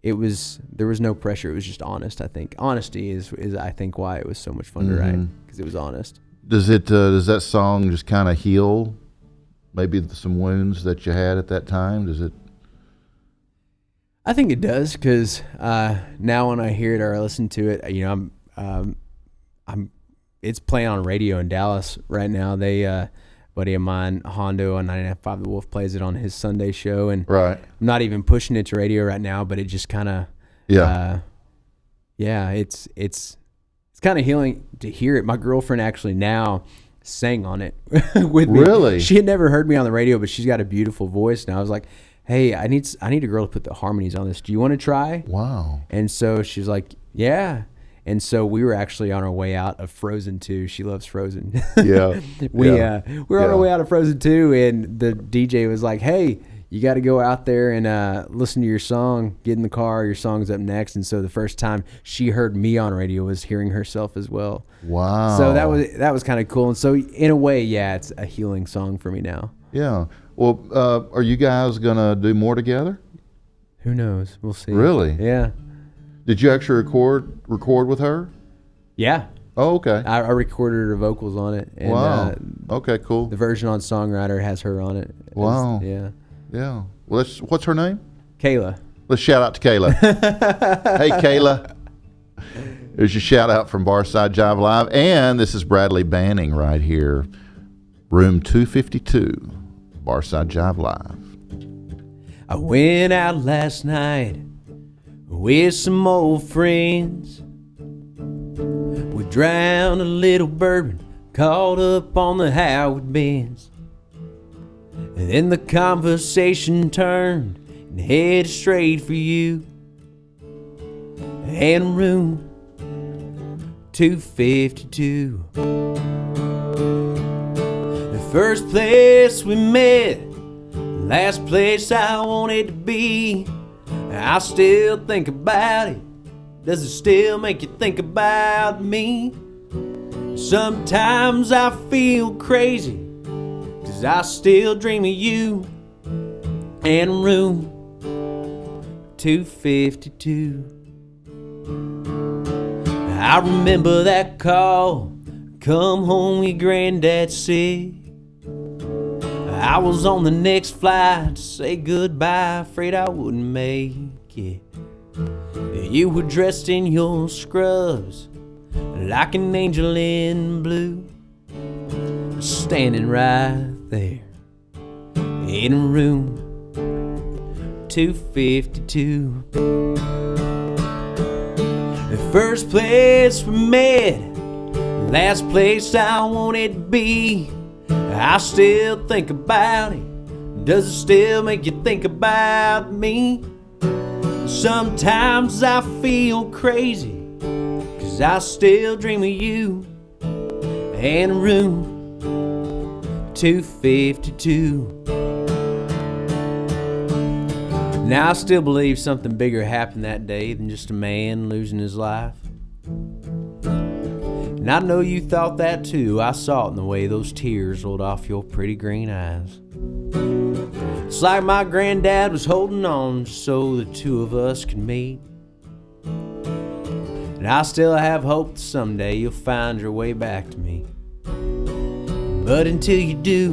there was no pressure. It was just honest. I think honesty is I think why it was so much fun to write, because it was honest. Does that song just kind of heal maybe some wounds that you had at that time? Does it? I think it does, because now when I hear it or I listen to it, it's playing on radio in Dallas right now. They buddy of mine, Hondo on 99.5 The Wolf, plays it on his Sunday show, and right. I'm not even pushing it to radio right now, but it just kind of it's kind of healing to hear it. My girlfriend actually now sang on it with me. Really? She had never heard me on the radio, but she's got a beautiful voice, and I was like, "Hey, I need a girl to put the harmonies on this. Do you want to try?" Wow. And so she's like, "Yeah." And so we were actually on our way out of Frozen 2. She loves Frozen. Yeah. We were on our way out of Frozen 2, and the DJ was like, "Hey, you got to go out there and listen to your song. Get in the car. Your song's up next." And so the first time she heard me on radio was hearing herself as well. Wow. So that was kind of cool. And so in a way, it's a healing song for me now. Yeah. Well, are you guys gonna do more together? Who knows? We'll see. Really? Yeah. Did you actually record with her? Yeah. Oh, okay. I recorded her vocals on it. And, wow. Okay, cool. The version on Songwriter has her on it. Wow. Yeah. Yeah. Well, what's her name? Kayla. Let's shout out to Kayla. Hey, Kayla. There's your shout out from Barside Jive Live. And this is Bradley Banning right here. Room 252, Barside Jive Live. I went out last night with some old friends. We drowned a little bourbon, caught up on the Howard Benz. And then the conversation turned and headed straight for you. And room 252. The first place we met, last place I wanted to be. I still think about it Does it still make you think about me? Sometimes I feel crazy, 'cause I still dream of you and room 252. I remember that call, come home, your granddad's sick. I was on the next flight to say goodbye, afraid I wouldn't make it. You were dressed in your scrubs, like an angel in blue, standing right there in room 252. The first place we met, last place I wanted to be. I still think about it. Does it still make you think about me? Sometimes I feel crazy, 'cause I still dream of you and room 252. Now I still believe something bigger happened that day than just a man losing his life. And I know you thought that too. I saw it in the way those tears rolled off your pretty green eyes. It's like my granddad was holding on just so the two of us could meet. And I still have hope that someday you'll find your way back to me. But until you do,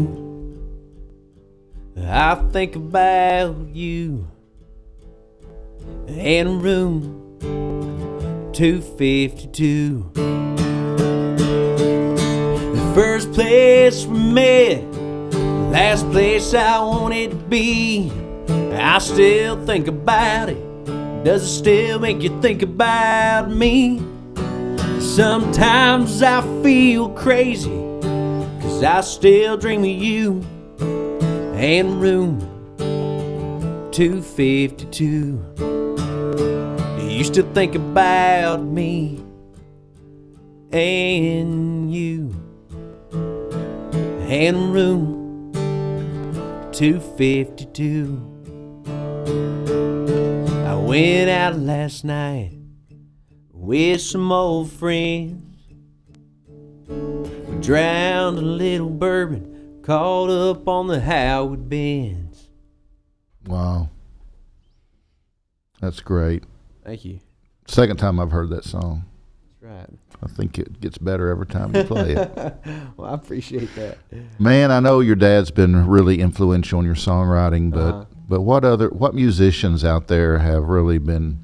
I think about you and room 252. The first place we met, last place I wanted to be. I still think about it. Does it still make you think about me? Sometimes I feel crazy, 'cause I still dream of you and room 252. You still think about me and you and room 252. I went out last night with some old friends. We drowned a little bourbon, caught up on the Howard Bends. Wow. That's great. Thank you. Second time I've heard that song. That's right. I think it gets better every time you play it. Well, I appreciate that. Man, I know your dad's been really influential in your songwriting, but what musicians out there have really been,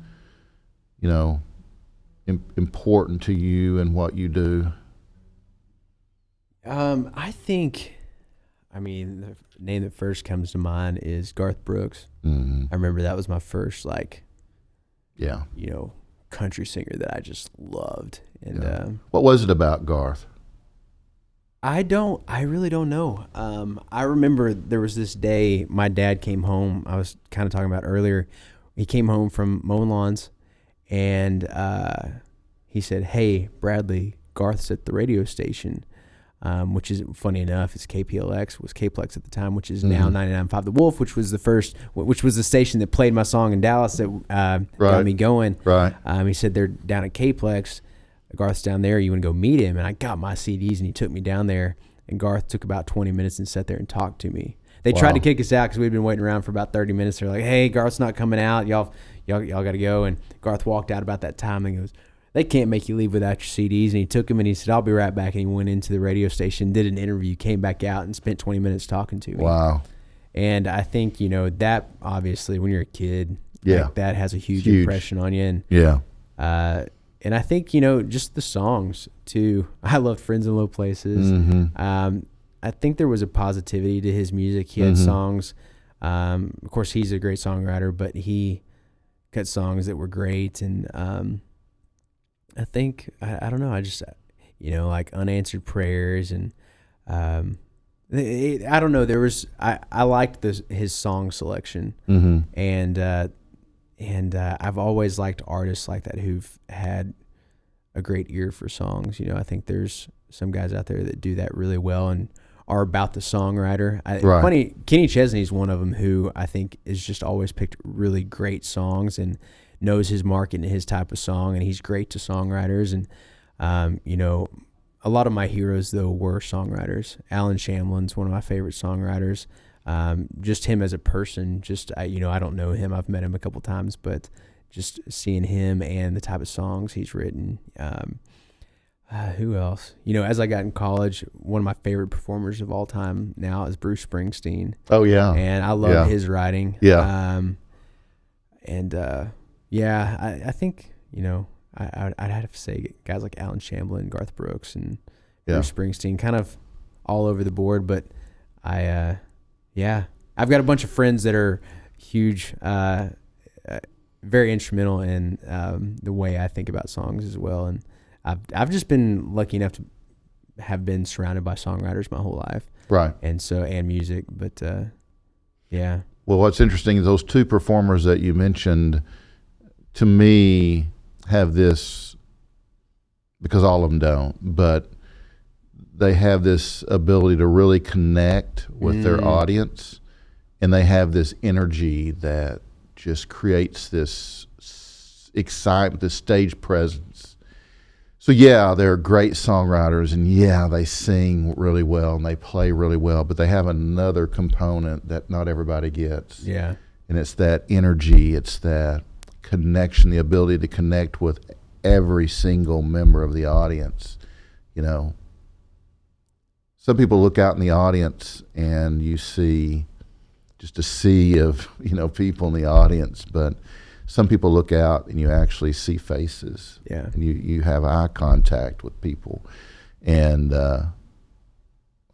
important to you and what you do? I think, the name that first comes to mind is Garth Brooks. Mm-hmm. I remember that was my first, Yeah. country singer that I just loved. And Yeah. What was it about Garth? I really don't know. I remember there was this day my dad came home. I was kind of talking about earlier. He came home from mowing lawns, and he said, "Hey, Bradley, Garth's at the radio station," which is funny enough. It's KPLX, was KPLX at the time, which is now 99.5 The Wolf, which was the station that played my song in Dallas that got me going. Right. He said they're down at KPLX. Garth's down there. You want to go meet him? And I got my CDs, and he took me down there. And Garth took about 20 minutes and sat there and talked to me. They tried to kick us out because we'd been waiting around for about 30 minutes. They're like, "Hey, Garth's not coming out. Y'all got to go." And Garth walked out about that time and goes, "They can't make you leave without your CDs." And he took him and he said, "I'll be right back." And he went into the radio station, did an interview, came back out, and spent 20 minutes talking to me. Wow. And I think, that obviously when you're a kid, that has a huge impression on you. And yeah. And I think, just the songs too. I loved Friends in Low Places. Mm-hmm. I think there was a positivity to his music. He had songs. Of course, he's a great songwriter, but he cut songs that were great. And I think, I don't know, I just, like Unanswered Prayers. And I don't know, I liked his song selection. Mm-hmm. And I've always liked artists like that who've had a great ear for songs. I think there's some guys out there that do that really well and are about the songwriter. Funny, Kenny Chesney's one of them who I think is just always picked really great songs, and knows his market and his type of song, and he's great to songwriters. And you know, a lot of my heroes though were songwriters. Alan Shamlin's one of my favorite songwriters. Just him as a person, you know, I don't know him. I've met him a couple times, but just seeing him and the type of songs he's written. Who else? You know, as I got in college, one of my favorite performers of all time now is Bruce Springsteen. Oh yeah, and I love his writing. Yeah, I think, you know, I'd have to say guys like Alan Shamblin, Garth Brooks, and Bruce Springsteen, kind of all over the board. But I've got a bunch of friends that are huge, very instrumental in the way I think about songs as well. And I've just been lucky enough to have been surrounded by songwriters my whole life. Right. And music. But yeah. Well, what's interesting is those two performers that you mentioned, to me, have this, because all of them don't, but they have this ability to really connect with their audience, and they have this energy that just creates this excitement, this stage presence. So yeah, they're great songwriters, and yeah, they sing really well and they play really well, but they have another component that not everybody gets. Yeah. And it's that energy, it's that connection, the ability to connect with every single member of the audience. You know, some people look out in the audience and you see just a sea of, you know, people in the audience, but some people look out and you actually see faces. Yeah. And you have eye contact with people. And like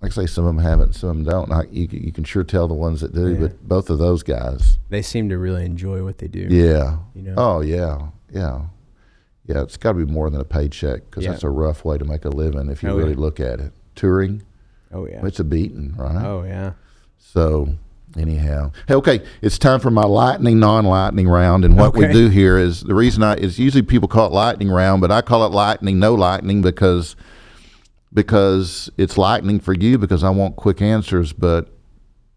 I say, some of them have it and some of them don't. You can sure tell the ones that do, but both of those guys. They seem to really enjoy what they do. Yeah. You know? Oh, yeah. Yeah. Yeah, it's got to be more than a paycheck, because that's a rough way to make a living if you really look at it. Touring. Oh, yeah. It's a beating, right? Oh, yeah. So, anyhow. Hey, okay, it's time for my lightning, non-lightning round. And what we do here is, the reason is usually people call it lightning round, but I call it lightning, no lightning, because it's lightning for you, because I want quick answers. But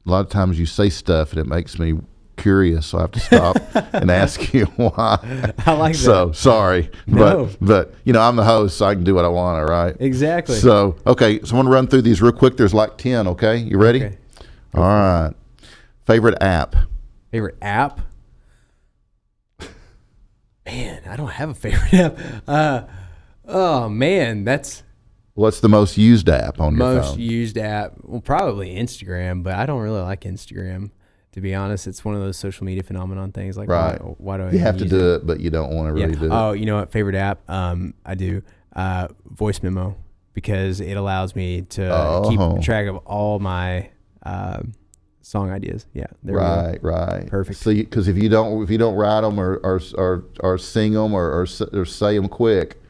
a lot of times you say stuff and it makes me curious, so I have to stop and ask you why. I like that. So sorry, No. but you know, I'm the host, so I can do what I want. All right. Exactly. So okay, so I'm gonna run through these real quick. There's like 10. Okay, you ready? Okay. All right. Favorite app? Favorite app? Man, I don't have a favorite app. Oh man, that's What's the most used app on your phone? most used app. Well, probably Instagram, but I don't really like Instagram. To be honest, it's one of those social media phenomenon things. Like, Right. why do I You have to use do it, but you don't want to really do it. Oh, you know what? Favorite app? I do voice memo, because it allows me to keep track of all my song ideas. Yeah, there we go. Right. Perfect. So, because if you don't write them or sing them or say them quick,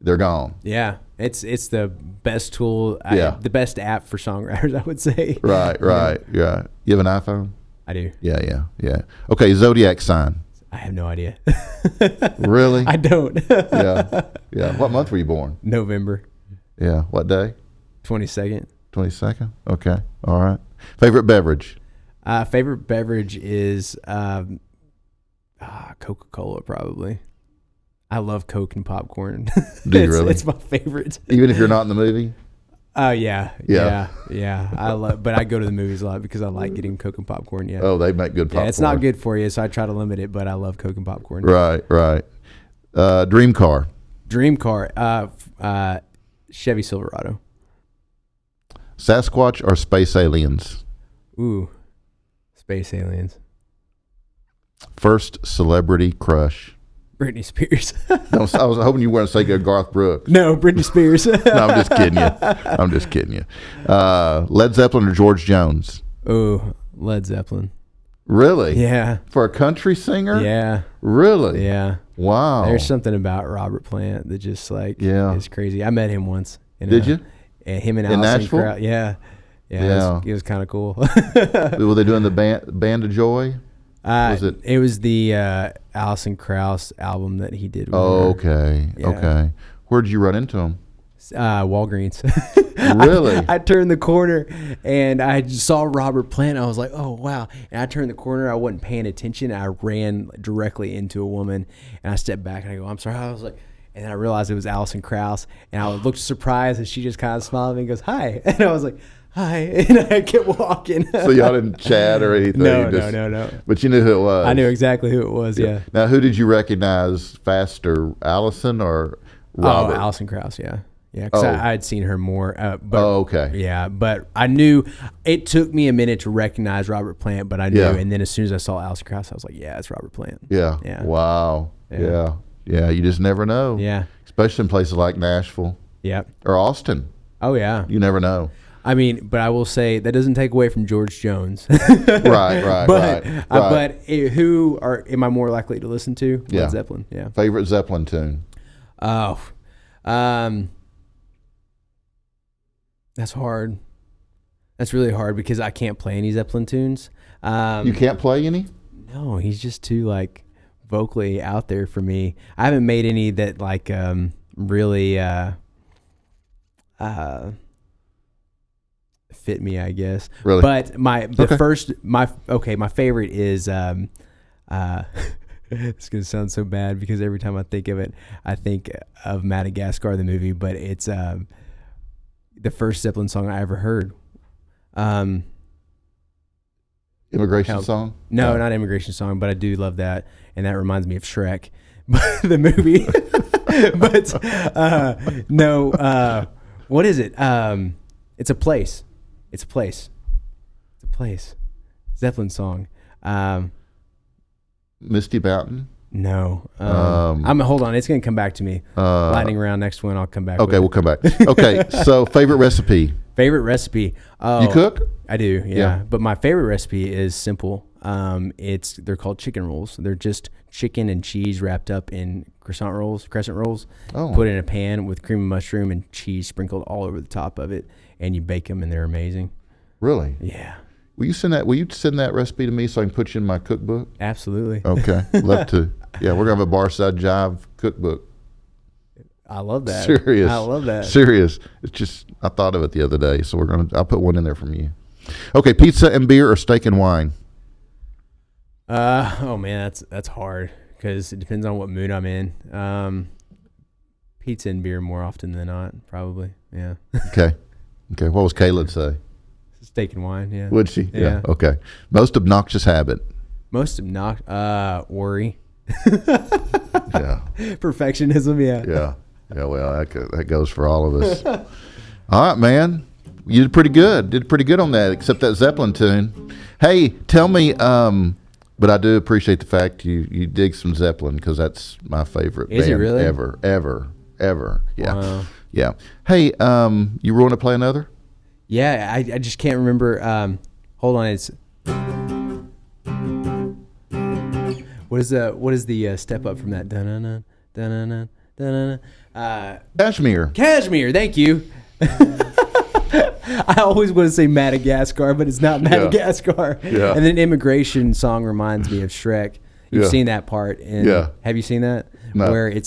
they're gone. Yeah, it's the best tool. The best app for songwriters, I would say. Right. Yeah. You have an iPhone? I do. Yeah. Okay, zodiac sign. I have no idea. Really? I don't. Yeah. What month were you born? November Yeah. What day? 22nd. 22nd. Okay. All right. Favorite beverage? Favorite beverage is Coca-Cola, probably. I love Coke and popcorn. Do you really? It's my favorite. Even if you're not in the movie? Yeah. But I go to the movies a lot because I like getting Coke and popcorn. Yeah. Oh, they make good popcorn. Yeah, it's not good for you, so I try to limit it. But I love Coke and popcorn. Right. Dream car? Dream car. Chevy Silverado. Sasquatch or space aliens? Ooh, space aliens. First celebrity crush? Britney Spears. No, I was hoping you weren't saying Garth Brooks. No, Britney Spears. No, I'm just kidding you. Led Zeppelin or George Jones? Oh, Led Zeppelin. Really? Yeah. For a country singer? Yeah. Really? Yeah. Wow. There's something about Robert Plant that just is crazy. I met him once. Did you? And him and in Allison Nashville? Krauss. Yeah. It was kind of cool. Were they doing the Band of Joy? It was the Allison Krauss album that he did with her. Okay. Yeah. Okay. Where did you run into him? Walgreens. Really? I turned the corner and I just saw Robert Plant. I was like, oh, wow. And I turned the corner. I wasn't paying attention. I ran directly into a woman and I stepped back and I go, I'm sorry. I was like, and then I realized it was Alison Krauss. And I looked surprised and she just kind of smiled at me and goes, hi. And I was like, hi. And I kept walking. So y'all didn't chat or anything? No. But you knew who it was? I knew exactly who it was, yeah. Now, who did you recognize faster, Allison or Robert? Oh, Alison Krauss, yeah. Yeah, because I had seen her more. But, okay. Yeah, but I knew it took me a minute to recognize Robert Plant, but I knew. Yeah. And then as soon as I saw Alison Krauss, I was like, yeah, it's Robert Plant. Yeah. Yeah. Wow. Yeah. Yeah, you just never know. Yeah. Especially in places like Nashville. Yeah. Or Austin. Oh, yeah. You never know. I mean, but I will say that doesn't take away from George Jones. Right. But who am I more likely to listen to? Yeah. Led Zeppelin. Yeah. Favorite Zeppelin tune? Oh, that's hard. That's really hard because I can't play any Zeppelin tunes. You can't play any? No, he's just too like vocally out there for me. I haven't made any that like really fit me, I guess. Really? But my favorite is it's gonna sound so bad because every time I think of it, I think of Madagascar the movie, but it's the first Zeppelin song I ever heard. Immigration Song? No, not Immigration Song, but I do love that, and that reminds me of Shrek, the movie. But no, what is it? It's a place. It's a place. It's a place. Zeppelin song. Misty Mountain? No. Hold on. It's gonna come back to me. Lightning round. Next one, I'll come back. Okay, we'll come back. Okay, so favorite recipe? Favorite recipe. Oh, You cook? I do. Yeah. Yeah. But my favorite recipe is simple. They're called chicken rolls. They're just chicken and cheese wrapped up in crescent rolls. Oh. Put in a pan with cream of mushroom and cheese sprinkled all over the top of it, and you bake them, and they're amazing. Really? Yeah. Will you send that recipe to me so I can put you in my cookbook? Absolutely. Okay, love to. Yeah, we're gonna have a Barside Jive cookbook. I love that. Serious. I love that. Serious. It's just I thought of it the other day, so I'll put one in there from you. Okay, pizza and beer or steak and wine? Oh man, that's hard because it depends on what mood I'm in. Pizza and beer more often than not, probably. Yeah. Okay. What was Kayla say? Steak and wine. Yeah. Would she? Yeah. Okay. Most obnoxious habit? Worry. Yeah. Perfectionism. Yeah. Yeah. Yeah. Well, that goes for all of us. All right, man. You did pretty good. On that, except that Zeppelin tune. Hey, tell me. But I do appreciate the fact you dig some Zeppelin because that's my favorite Is band it really? ever. Yeah. Wow. Yeah. Hey, you want to play another? Yeah, I just can't remember. Hold on, it's what is the step up from that? Dun-dun-dun, dun-dun-dun, dun-dun-dun. Kashmir. Thank you. I always want to say Madagascar, but it's not Madagascar. Yeah. And then Immigration Song reminds me of Shrek. You've Yeah. seen that part. Have you seen that? No. Where I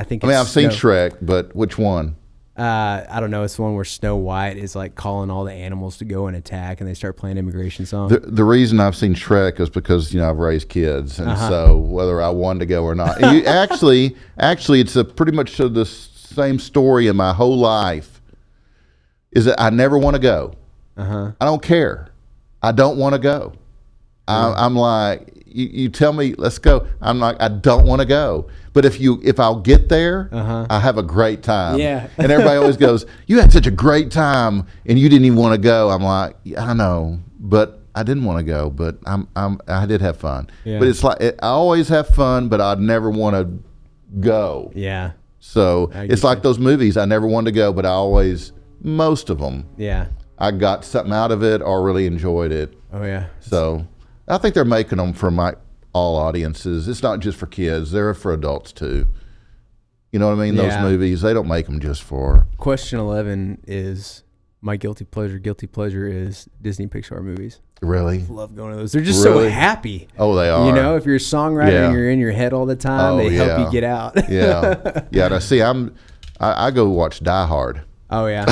think. I've seen Shrek, but which one? I don't know. It's the one where Snow White is like calling all the animals to go and attack, and they start playing Immigration Song. The reason I've seen Shrek is because I've raised kids, and so whether I wanted to go or not, actually, it's pretty much the same story in my whole life. Is that I never want to go. I don't care. I don't want to go. I'm like, you tell me, let's go. I'm like, I don't want to go. But if I'll get there, I have a great time. Yeah. And everybody always goes, you had such a great time and you didn't even want to go. I'm like, yeah, I know, but I didn't want to go, but I did have fun. Yeah. But it's like, I always have fun, but I'd never want to go. Yeah. So it's like those movies. I never wanted to go, but most of them, Yeah. I got something out of it or really enjoyed it. Oh yeah. So I think they're making them for all audiences. It's not just for kids. They're for adults too. You know what I mean? Yeah. Those movies, they don't make them just for... Question 11 is my guilty pleasure. Guilty pleasure is Disney Pixar movies. Really? Love going to those. They're just so Really? happy. Oh, they are. You know, if you're a songwriter Yeah. and you're in your head all the time, Oh, they help yeah. you get out. Yeah. Yeah. Now, see, I'm I go watch Die Hard. Oh yeah.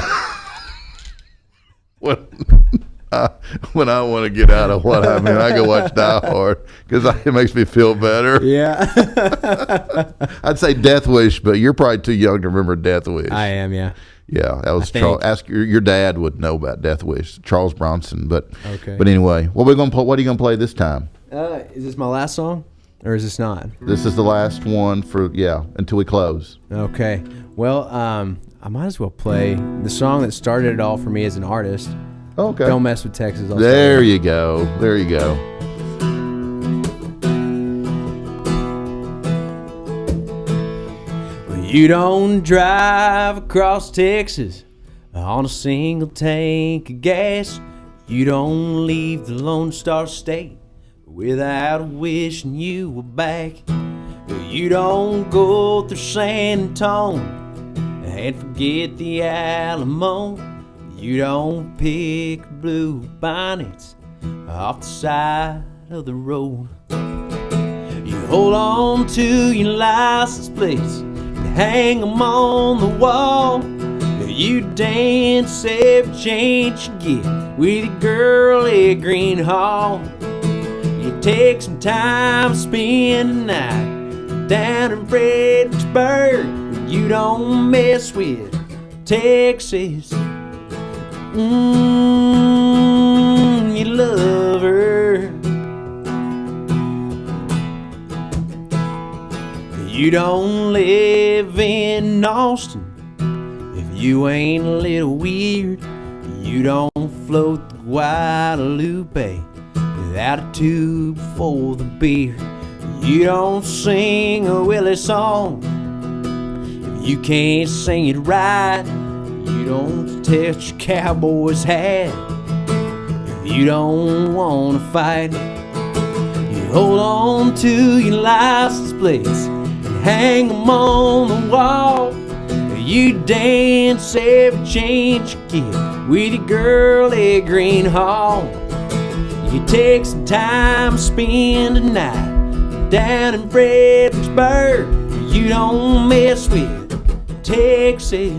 When I want to get out of what I mean, I go watch Die Hard because it makes me feel better. Yeah. I'd say Death Wish, but you're probably too young to remember Death Wish. I am. Yeah. Yeah, that was I think. Charles. Ask your dad would know about Death Wish, Charles Bronson. But Okay. But anyway, what are you gonna play this time? Is this my last song, or is this not? This is the last one for until we close. Okay. Well, I might as well play the song that started it all for me as an artist. Okay. Don't Mess with Texas. There you go. There you go. You don't drive across Texas on a single tank of gas. You don't leave the Lone Star State without wishing you were back. You don't go through San Antonio and forget the Alamo. You don't pick blue bonnets off the side of the road. You hold on to your license plates and hang them on the wall. You dance every chance you get with your girl at Green Hall. You take some time, spend the night down in Fredericksburg. You don't mess with Texas. You love her. You don't live in Austin if you ain't a little weird. You don't float the Guadalupe without a tube for the beer. You don't sing a Willie song if you can't sing it right. You don't touch your cowboy's hat if you don't want to fight. You hold on to your license plates and hang them on the wall. You dance every chance you get with your girl at Green Hall. You take some time, spend a night down in Fredericksburg. You don't mess with Texas.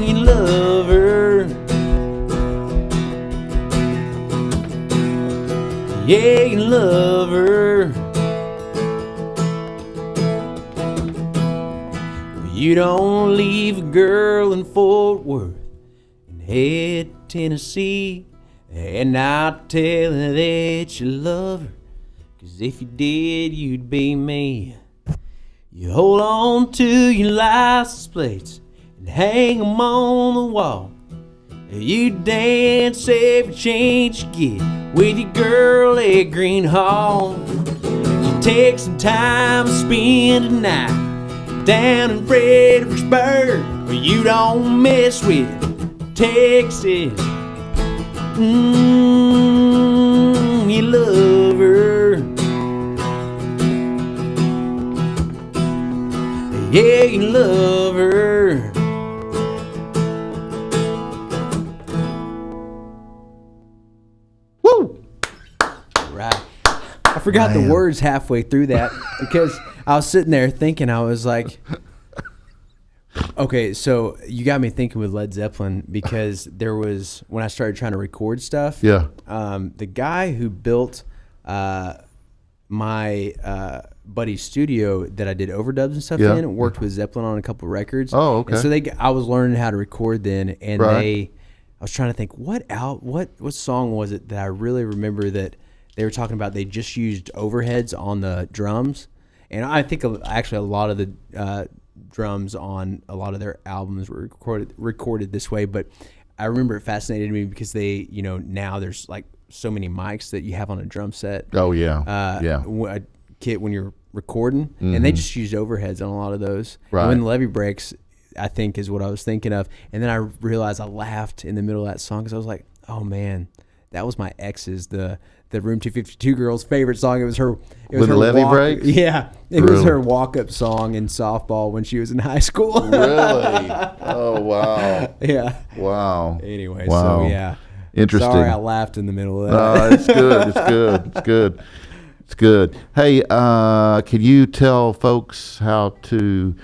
You love her. Yeah, you love her. You don't leave a girl in Fort Worth and head to Tennessee and not tell her that you love her, 'cause if you did, you'd be me. You hold on to your license plates and hang them on the wall. You dance every chance you get with your girl at Green Hall. You take some time, spend a night down in Fredericksburg, where you don't mess with Texas. You love her. Yeah, you love her. Woo! Right. I forgot the words halfway through that because I was sitting there thinking, I was like, okay, so you got me thinking with Led Zeppelin, because there was, when I started trying to record stuff, the guy who built my buddy's studio that I did overdubs and stuff in worked with Zeppelin on a couple of records. Oh, okay. And so I was learning how to record then, and Right. I was trying to think what song was it that I really remember that they were talking about. They just used overheads on the drums, and I think actually a lot of the drums on a lot of their albums were recorded this way. But I remember it fascinated me because they, now there's like so many mics that you have on a drum set. Oh yeah, A kit when you're recording, and they just used overheads on a lot of those. Right. And when the levee breaks, I think is what I was thinking of, and then I realized I laughed in the middle of that song because I was like, "Oh man, that was my ex's the Room 252 girl's favorite song." It was her. It was When the her levee walk, breaks? Yeah, it Really? was her walk-up song in softball when she was in high school. Really? Oh wow. Yeah. Wow. Anyway, Wow. so yeah. Interesting. Sorry, I laughed in the middle of that. It's good. It's good. It's good. It's good. Hey, can you tell folks how to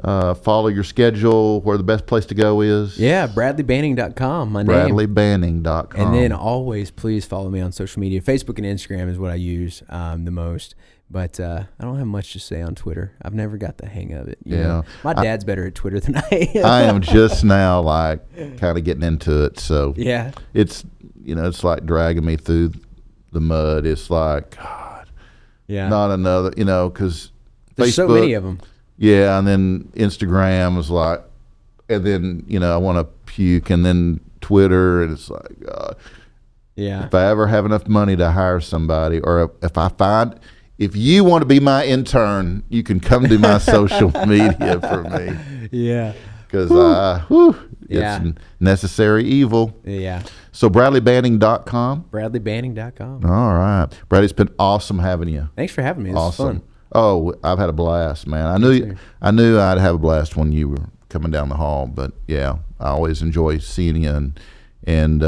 follow your schedule, where the best place to go is? Yeah, BradleyBanning.com, my name. BradleyBanning.com. And then always please follow me on social media. Facebook and Instagram is what I use the most. But I don't have much to say on Twitter. I've never got the hang of it. You know? My dad's better at Twitter than I am. I am just now kind of getting into it. So yeah, it's it's like dragging me through the mud. It's like, God, not another, because there's so many of them. Yeah, and then Instagram was like, and then I want to puke, and then Twitter, and it's like, God. Yeah. If I ever have enough money to hire somebody, or if you want to be my intern, you can come do my social media for me. Yeah. Because it's necessary evil. Yeah. So BradleyBanning.com. BradleyBanning.com. All right. Bradley, it's been awesome having you. Thanks for having me. This awesome. was fun. Oh, I've had a blast, man. I knew I'd have a blast when you were coming down the hall, but yeah, I always enjoy seeing you and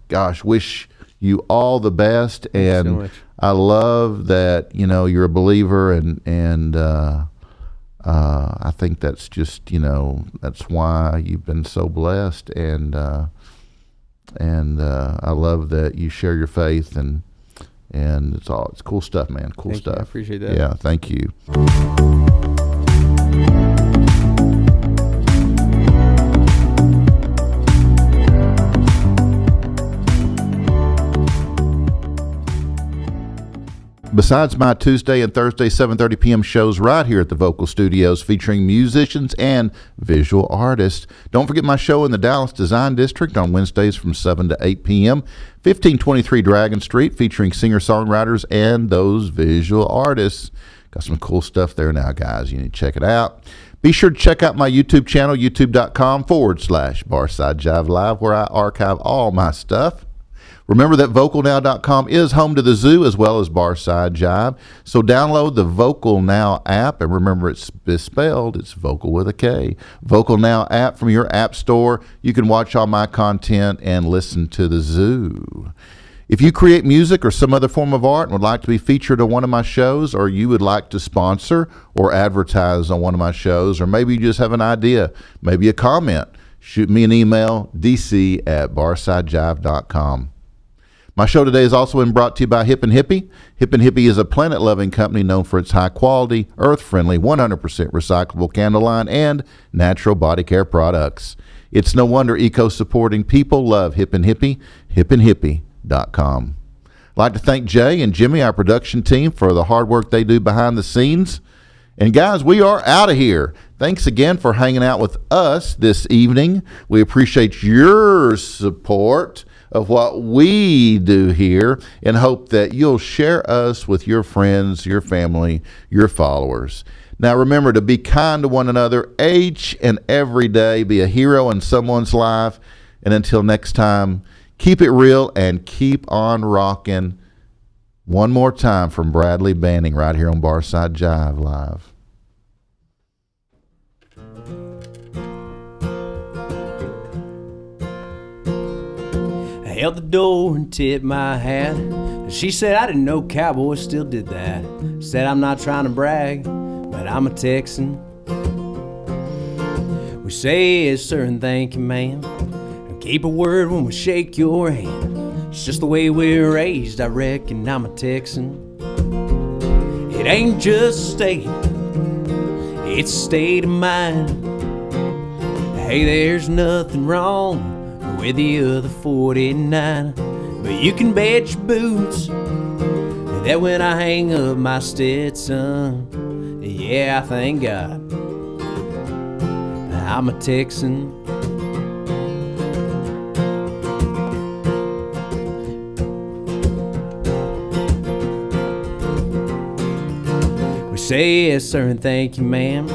gosh, wish you all the best. Thanks so much. I love that you're a believer, and I think that's just that's why you've been so blessed, and I love that you share your faith, and it's cool stuff, man. Cool stuff. I appreciate that. Yeah, thank you. Besides my Tuesday and Thursday 7:30 p.m. shows right here at the Vocal Studios featuring musicians and visual artists, don't forget my show in the Dallas Design District on Wednesdays from 7 to 8 p.m. 1523 Dragon Street featuring singer-songwriters and those visual artists. Got some cool stuff there now, guys. You need to check it out. Be sure to check out my YouTube channel, youtube.com/Barside Jive Live, where I archive all my stuff. Remember that VocalNow.com is home to the zoo as well as Barside Jive. So download the Vocal Now app, and remember it's spelled, it's vocal with a K. Vocal Now app from your app store. You can watch all my content and listen to the zoo. If you create music or some other form of art and would like to be featured on one of my shows, or you would like to sponsor or advertise on one of my shows, or maybe you just have an idea, maybe a comment, shoot me an email, dc@barsidejive.com. My show today has also been brought to you by Hip and Hippie. Hip and Hippie is a planet-loving company known for its high-quality, earth-friendly, 100% recyclable candle line and natural body care products. It's no wonder eco-supporting people love Hip and Hippie, hipandhippie.com. I'd like to thank Jay and Jimmy, our production team, for the hard work they do behind the scenes. And guys, we are out of here. Thanks again for hanging out with us this evening. We appreciate your support of what we do here and hope that you'll share us with your friends, your family, your followers. Now remember to be kind to one another each and every day. Be a hero in someone's life. And until next time, keep it real and keep on rocking. One more time from Bradley Banning right here on Barside Jive Live. I held the door and tipped my hat. She said I didn't know cowboys still did that. Said I'm not trying to brag, but I'm a Texan. We say yes sir and thank you ma'am, and keep a word when we shake your hand. It's just the way we're raised, I reckon I'm a Texan. It ain't just a state, it's a state of mind. Hey, there's nothing wrong with the other 49, but you can bet your boots that when I hang up my Stetson, yeah, I thank God I'm a Texan. We say yes sir and thank you ma'am,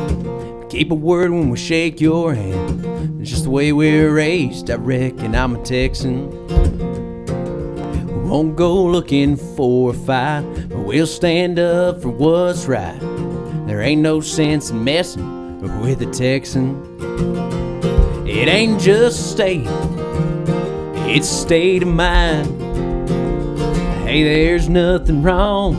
keep a word when we shake your hand. It's just the way we're raised, I reckon I'm a Texan. We won't go looking for a fight, but we'll stand up for what's right. There ain't no sense in messing with a Texan. It ain't just a state, it's a state of mind. Hey, there's nothing wrong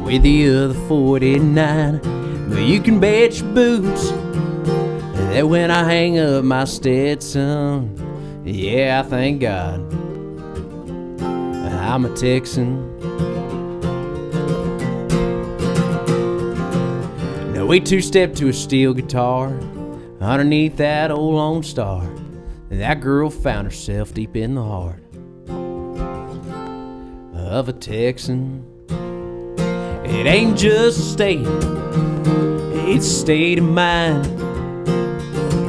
with the other 49. But you can bet your boots that when I hang up my Stetson, yeah, I thank God I'm a Texan. Now we two-stepped to a steel guitar underneath that old Lone Star, and that girl found herself deep in the heart of a Texan. It ain't just a state, it's a state of mind.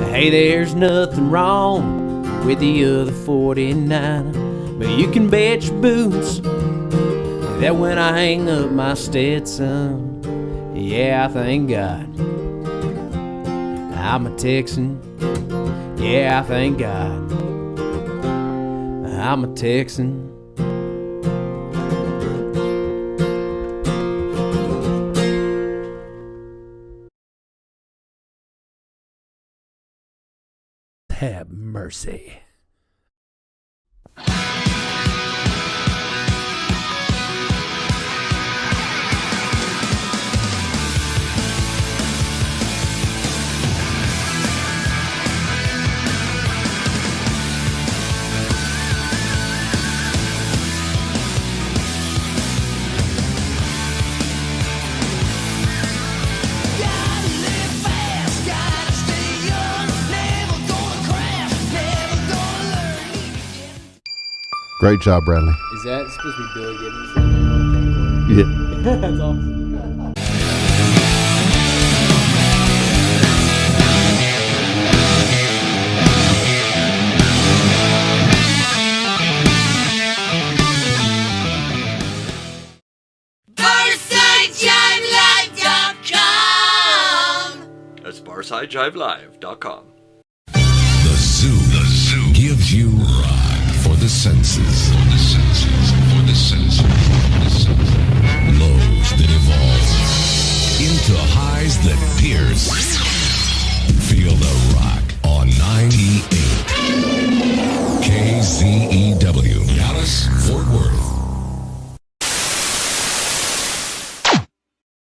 Hey, there's nothing wrong with the other 49, but you can bet your boots that when I hang up my Stetson, yeah, I thank God I'm a Texan. Yeah, I thank God I'm a Texan. Have mercy. Great job, Bradley. Is that supposed to be Billy Gibbons? Yeah. That's awesome. That's BarsideJiveLive.com.